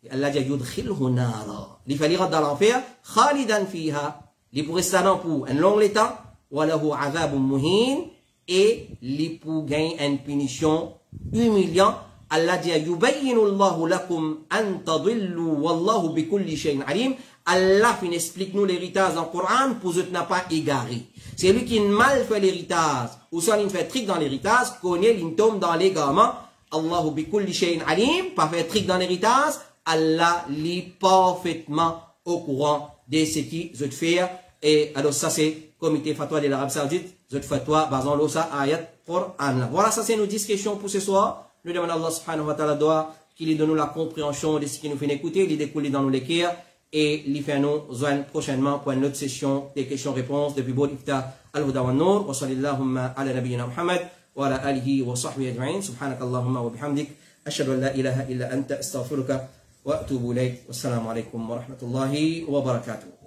Allah dit yudkhilhu nara. Li fallait rentrer dans l'enfer, khalidan fiha. Li pour rester là pour un long temps, wa lahu azabun muhin, et li pour gagner une punition humiliante. Allah dit yubayyinu Allahu lakum an tadillu wallahu bikulli shay'in alim. Allah fin explique nous l'héritage dans le Coran pour que n'a pas égaré. C'est lui qui mal fait l'héritage ou soit il fait trick dans l'héritage, connaît il tombe dans l'égarement. Allahu bikulli shay'in alim, pas fait trick dans l'héritage, Allah lit parfaitement au courant de ce qui veut faire. Et alors ça c'est comité fatwa de l'Arabie Saoudite, zot fatwa basant l'osa ayat Coran. Voilà, ça c'est nos 10 questions pour ce soir. Nous demandons à Allah subhanahu wa ta'ala doit qu'il donne nous la compréhension de ce qui nous fait écouter, il découle dans nos lecteurs et il fait nous joindre prochainement pour une autre session des questions-réponses depuis Boul Ifta al-Huda wa Nour wa sallallahu ala nabiyyina Muhammad wa ala alihi wa sahbihi ajma'in subhanakallahumma wa bihamdik ashhadu an la ilaha illa anta astaghfiruka wa atubu ilayk. Wassalamu alaykum wa rahmatullahi wa barakatuh.